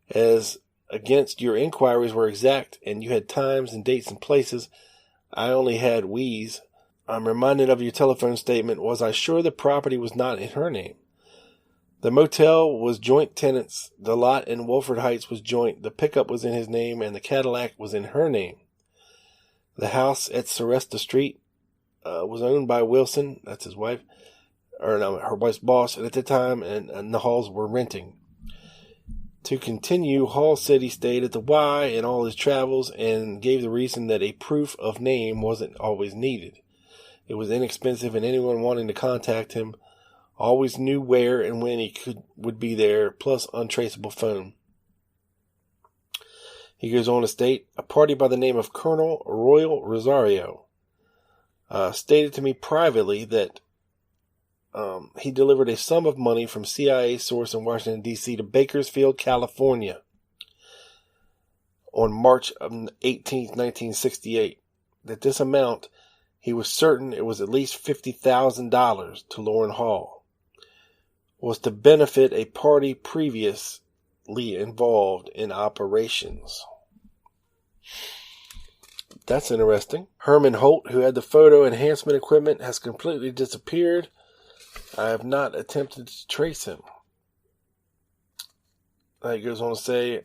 as against your inquiries were exact and you had times and dates and places. I only had we's. I'm reminded of your telephone statement. Was I sure the property was not in her name? The motel was joint tenants. The lot in Wolford Heights was joint. The pickup was in his name and the Cadillac was in her name. The house at Soresta Street was owned by Wilson. That's his wife. Or no, her wife's boss. And at the time, and the Halls were renting. To continue, Hall said he stayed at the Y in all his travels and gave the reason that a proof of name wasn't always needed. It was inexpensive and anyone wanting to contact him always knew where and when he would be there, plus untraceable phone. He goes on to state, a party by the name of Colonel Royal Rosario stated to me privately that he delivered a sum of money from CIA source in Washington, D.C. to Bakersfield, California on March 18, 1968. That this amount, he was certain it was at least $50,000 to Lauren Hall, was to benefit a party previously involved in operations. That's interesting. Herman Holt, who had the photo enhancement equipment, has completely disappeared. I have not attempted to trace him. He goes on to say,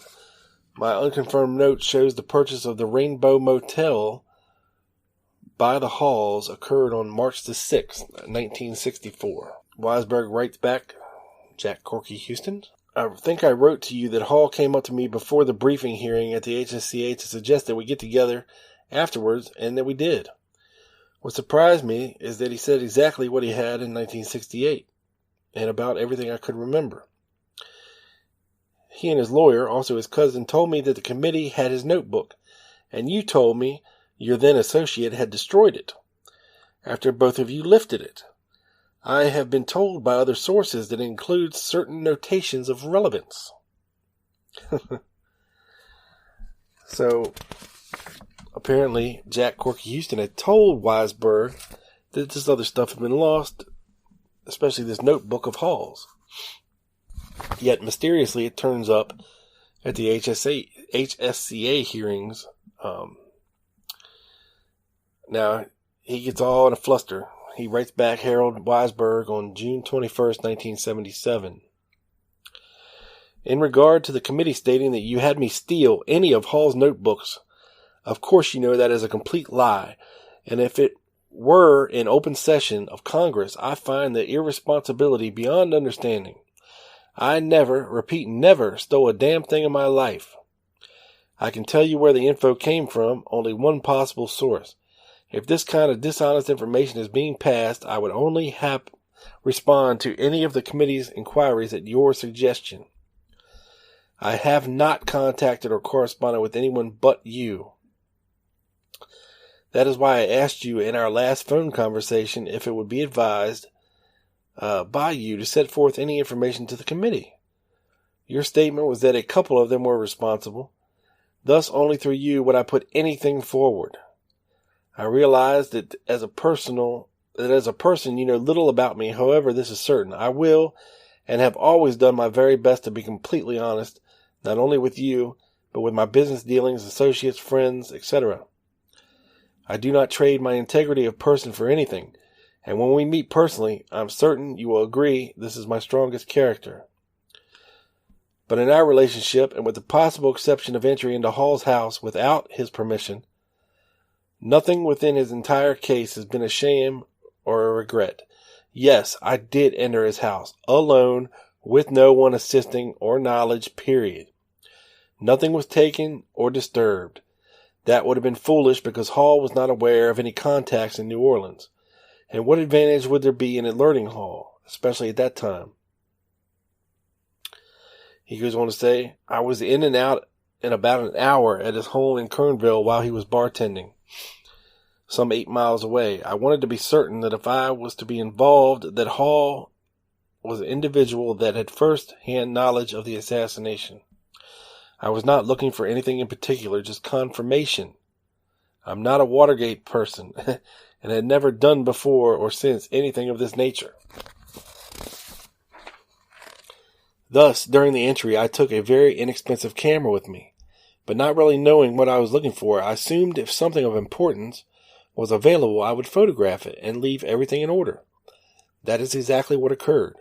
my unconfirmed note shows the purchase of the Rainbow Motel by the Halls occurred on March the 6th, 1964. Weisberg writes back, Jack Corky Houston. I think I wrote to you that Hall came up to me before the briefing hearing at the Hsca to suggest that we get together afterwards, and that we did. What surprised me is that he said exactly what he had in 1968, and about everything I could remember. He and his lawyer, also his cousin, told me that the committee had his notebook, and you told me your then associate had destroyed it, after both of you lifted it. I have been told by other sources that it includes certain notations of relevance. So, apparently, Jack Corky Houston had told Weisberg that this other stuff had been lost, especially this notebook of Hall's. Yet, mysteriously, it turns up at the HSCA hearings. Now, he gets all in a fluster. He writes back Harold Weisberg on June 21st, 1977. In regard to the committee stating that you had me steal any of Hall's notebooks, of course you know that is a complete lie, and if it were in open session of Congress, I find the irresponsibility beyond understanding. I never, repeat, never stole a damn thing in my life. I can tell you where the info came from, only one possible source. If this kind of dishonest information is being passed, I would only respond to any of the committee's inquiries at your suggestion. I have not contacted or corresponded with anyone but you. That is why I asked you in our last phone conversation if it would be advised by you to set forth any information to the committee. Your statement was that a couple of them were responsible. Thus, only through you would I put anything forward. I realize that as a person you know little about me. However, this is certain. I will and have always done my very best to be completely honest, not only with you, but with my business dealings, associates, friends, etc. I do not trade my integrity of person for anything, and when we meet personally, I'm certain you will agree this is my strongest character. But in our relationship, and with the possible exception of entry into Hall's house without his permission, nothing within his entire case has been a shame or a regret. Yes, I did enter his house, alone, with no one assisting or knowledge, period. Nothing was taken or disturbed. That would have been foolish because Hall was not aware of any contacts in New Orleans. And what advantage would there be in alerting Hall, especially at that time? He goes on to say, I was in and out in about an hour at his home in Kernville while he was bartending, some 8 miles away. I wanted to be certain that if I was to be involved, that Hall was an individual that had first-hand knowledge of the assassination. I was not looking for anything in particular, just confirmation. I'm not a Watergate person, and had never done before or since anything of this nature. Thus, during the entry, I took a very inexpensive camera with me, but not really knowing what I was looking for, I assumed if something of importance was available, I would photograph it and leave everything in order. That is exactly what occurred.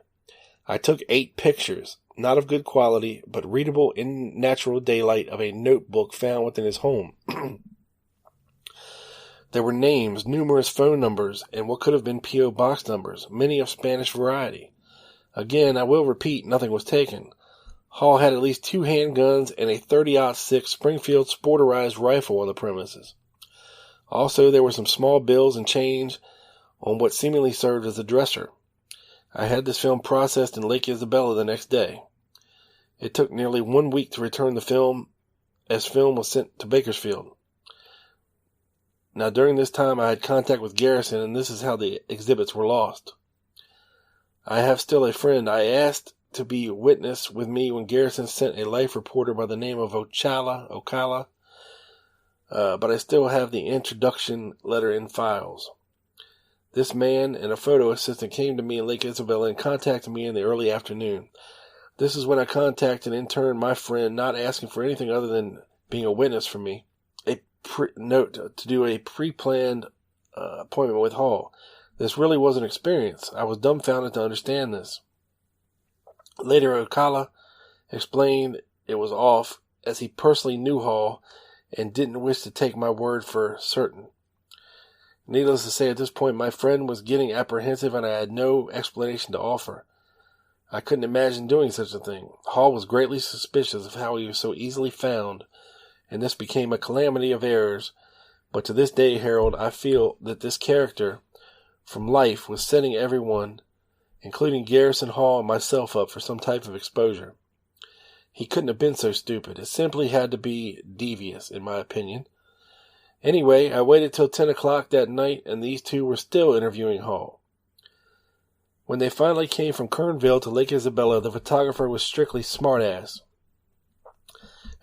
I took 8 pictures, not of good quality, but readable in natural daylight of a notebook found within his home. There were names, numerous phone numbers, and what could have been P.O. box numbers, many of Spanish variety. Again, I will repeat, nothing was taken. Hall had at least 2 handguns and a .30-06 Springfield Sporterized rifle on the premises. Also, there were some small bills and change on what seemingly served as a dresser. I had this film processed in Lake Isabella the next day. It took nearly 1 week to return the film, as film was sent to Bakersfield. Now, during this time, I had contact with Garrison, and this is how the exhibits were lost. I have still a friend. I asked to be witness with me when Garrison sent a life reporter by the name of Ocala, but I still have the introduction letter in files. This man and a photo assistant came to me in Lake Isabella and contacted me in the early afternoon. This is when I contacted in turn my friend, not asking for anything other than being a witness for me. Note to do a pre-planned appointment with Hall. This really was an experience. I was dumbfounded to understand this. Later, Ocala explained it was off, as he personally knew Hall and didn't wish to take my word for certain. Needless to say, at this point, my friend was getting apprehensive and I had no explanation to offer. I couldn't imagine doing such a thing. Hall was greatly suspicious of how he was so easily found, and this became a calamity of errors. But to this day, Harold, I feel that this character from life was setting everyone, including Garrison, Hall, and myself, up for some type of exposure. He couldn't have been so stupid. It simply had to be devious, in my opinion. Anyway, I waited till 10 o'clock that night, and these two were still interviewing Hall. When they finally came from Kernville to Lake Isabella, the photographer was strictly smartass,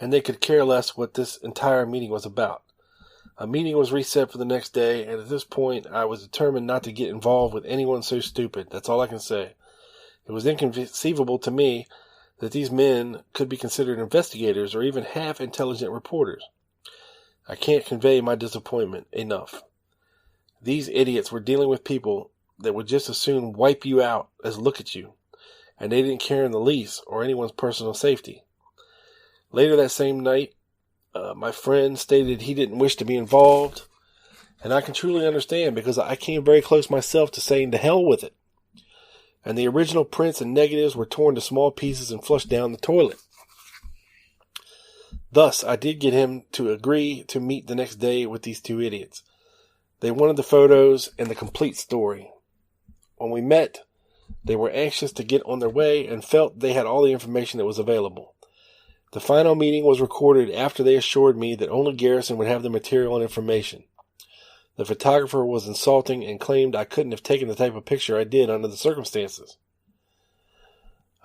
and they could care less what this entire meeting was about. A meeting was reset for the next day, and at this point, I was determined not to get involved with anyone so stupid. That's all I can say. It was inconceivable to me that these men could be considered investigators or even half-intelligent reporters. I can't convey my disappointment enough. These idiots were dealing with people that would just as soon wipe you out as look at you, and they didn't care in the least or anyone's personal safety. Later that same night, my friend stated he didn't wish to be involved, and I can truly understand because I came very close myself to saying to hell with it. And the original prints and negatives were torn to small pieces and flushed down the toilet. Thus, I did get him to agree to meet the next day with these two idiots. They wanted the photos and the complete story. When we met, they were anxious to get on their way and felt they had all the information that was available. The final meeting was recorded after they assured me that only Garrison would have the material and information. The photographer was insulting and claimed I couldn't have taken the type of picture I did under the circumstances.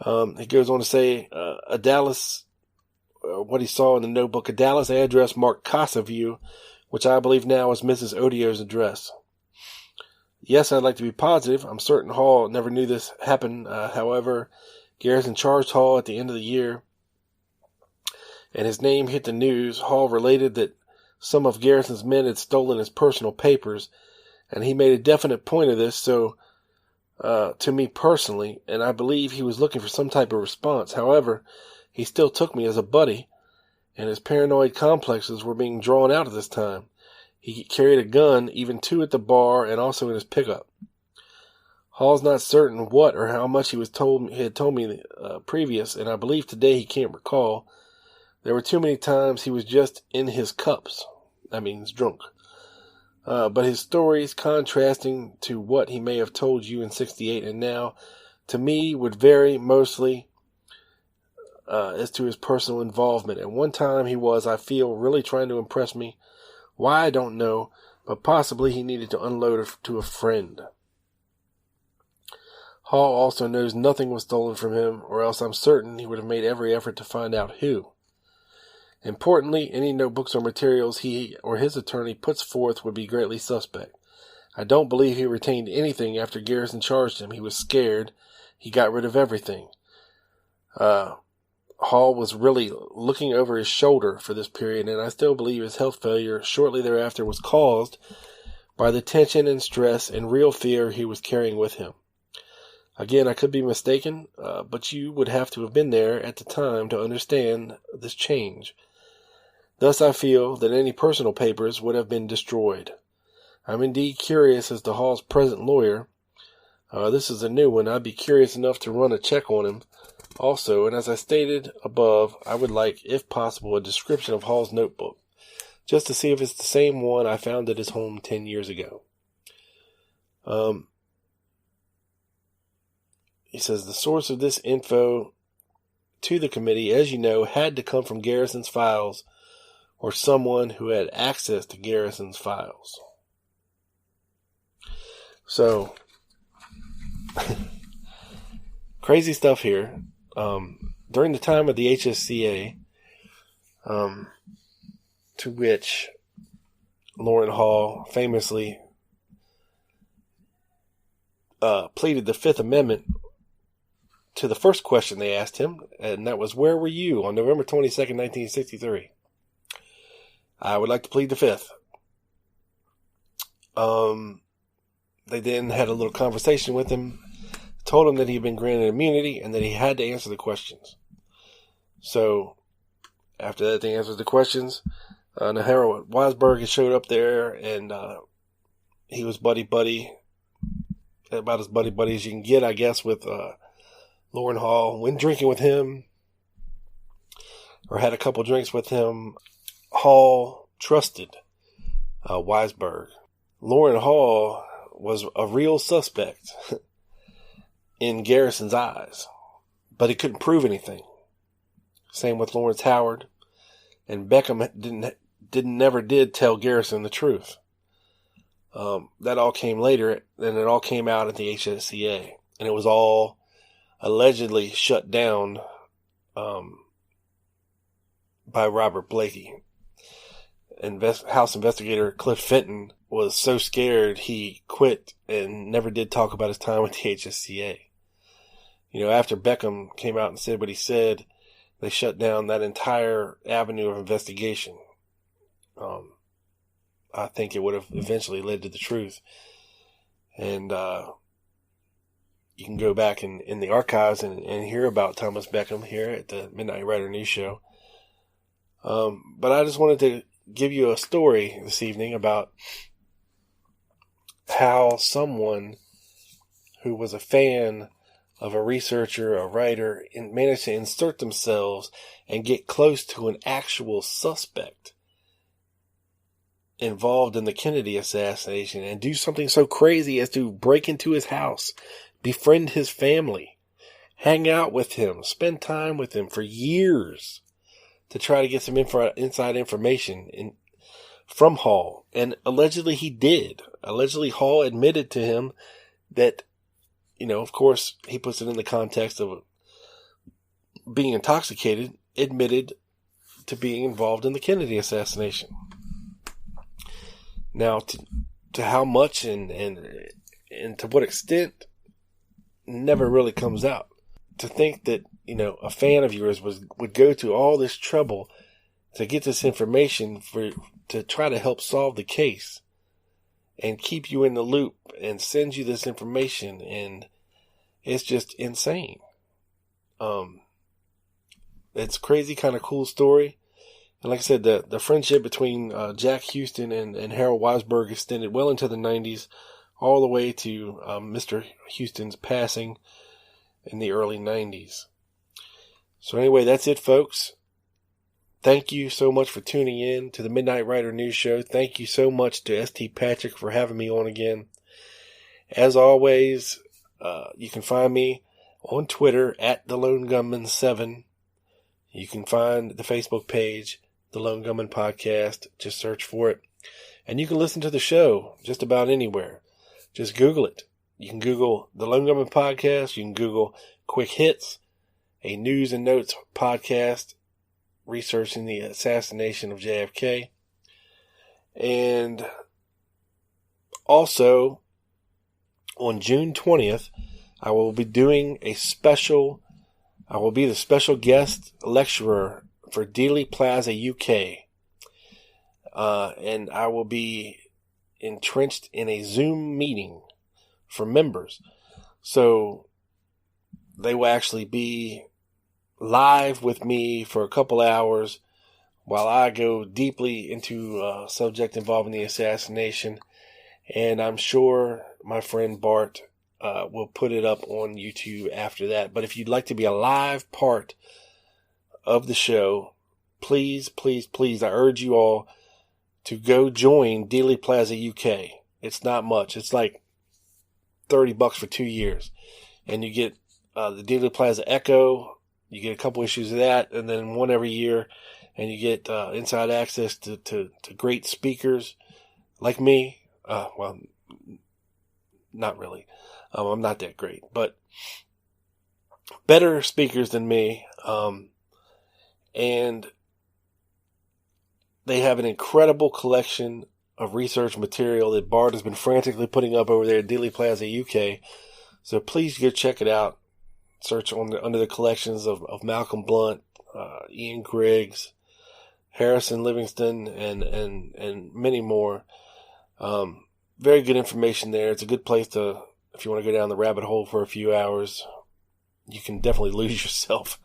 He goes on to say, what he saw in the notebook, a Dallas address marked Casa View, which I believe now is Mrs. Odio's address. Yes, I'd like to be positive. I'm certain Hall never knew this happened. However, Garrison charged Hall at the end of the year, and his name hit the news. Hall related that some of Garrison's men had stolen his personal papers, and he made a definite point of this, so to me personally, and I believe he was looking for some type of response. However, he still took me as a buddy, and his paranoid complexes were being drawn out at this time. He carried a gun, even two at the bar, and also in his pickup. Hall's not certain what or how much he had told me previous, and I believe today he can't recall. There were too many times he was just in his cups. That means drunk. But his stories, contrasting to what he may have told you in 68 and now, to me would vary mostly as to his personal involvement. At one time he was, I feel, really trying to impress me. Why, I don't know, but possibly he needed to unload to a friend. Hall also knows nothing was stolen from him, or else I'm certain he would have made every effort to find out who. Importantly, any notebooks or materials he or his attorney puts forth would be greatly suspect. I don't believe he retained anything after Garrison charged him. He was scared. He got rid of everything. Hall was really looking over his shoulder for this period, and I still believe his health failure shortly thereafter was caused by the tension and stress and real fear he was carrying with him. Again, I could be mistaken, but you would have to have been there at the time to understand this change. Thus, I feel that any personal papers would have been destroyed. I'm indeed curious as to Hall's present lawyer. This is a new one. I'd be curious enough to run a check on him also, and as I stated above, I would like, if possible, a description of Hall's notebook, just to see if it's the same one I found at his home 10 years ago. He says, the source of this info to the committee, as you know, had to come from Garrison's files or someone who had access to Garrison's files. So, crazy stuff here. During the time of the Hsca, to which Loren Hall famously pleaded the Fifth Amendment to the first question they asked him, and that was, where were you on November 22nd, 1963? I would like to plead the Fifth. They then had a little conversation with him, told him that he had been granted immunity and that he had to answer the questions. So, after that, they answered the questions. Nahara Weisberg had showed up there, and he was buddy-buddy, about as buddy-buddy as you can get, I guess, with Loren Hall. Went drinking with him, or had a couple drinks with him. Hall trusted Weisberg. Loren Hall was a real suspect in Garrison's eyes, but he couldn't prove anything. Same with Lawrence Howard, and Beckham never did tell Garrison the truth. That all came later, and it all came out at the Hsca, and it was all allegedly shut down by Robert Blakey. House investigator Cliff Fenton was so scared he quit and never did talk about his time with the Hsca. You know, after Beckham came out and said what he said, they shut down that entire avenue of investigation. I think it would have eventually led to the truth. And you can go back in the archives and hear about Thomas Beckham here at the Midnight Rider News Show. But I just wanted to give you a story this evening about how someone who was a fan of a researcher, a writer, managed to insert themselves and get close to an actual suspect involved in the Kennedy assassination and do something so crazy as to break into his house, befriend his family, hang out with him, spend time with him for years to try to get some inside information from Hall. And allegedly he did. Allegedly Hall admitted to him that, you know, of course, he puts it in the context of being intoxicated, admitted to being involved in the Kennedy assassination. Now, to how much and to what extent never really comes out. To think that, you know, a fan of yours would go to all this trouble to get this information to try to help solve the case and keep you in the loop and send you this information, and it's just insane. It's a crazy, kind of cool story. And like I said, the friendship between Jack Houston and Harold Weisberg extended well into the 90s, all the way to Mr. Houston's passing in the early 90s. So anyway, that's it, folks. Thank you so much for tuning in to the Midnight Rider News Show. Thank you so much to St. Patrick for having me on again. As always, you can find me on Twitter at The Lone Gunman 7. You can find the Facebook page, The Lone Gunman Podcast. Just search for it. And you can listen to the show just about anywhere. Just Google it. You can Google The Lone Gunman Podcast. You can Google Quick Hits, a news and notes podcast researching the assassination of JFK. And also, on June 20th, I will be doing I will be the special guest lecturer for Dealey Plaza UK. And I will be entrenched in a Zoom meeting for members. So they will actually be live with me for a couple hours while I go deeply into a subject involving the assassination. And I'm sure my friend Bart will put it up on YouTube after that. But if you'd like to be a live part of the show, please, please, please, I urge you all to go join Dealey Plaza UK. It's not much. It's like $30 for 2 years. And you get the Dealey Plaza Echo. You get a couple issues of that, and then one every year. And you get inside access to great speakers like me. Well, not really. I'm not that great, but better speakers than me. And they have an incredible collection of research material that Bart has been frantically putting up over there at Dealey Plaza UK. So please go check it out. Search under the collections of Malcolm Blunt, Ian Griggs, Harrison Livingston, and many more. Very good information there. It's a good place to, if you want to go down the rabbit hole for a few hours. You can definitely lose yourself.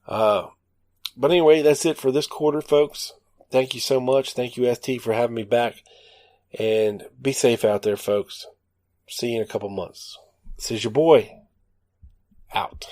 But anyway, that's it for this quarter, folks. Thank you so much. Thank you, ST, for having me back. And be safe out there, folks. See you in a couple months. This is your boy. Out.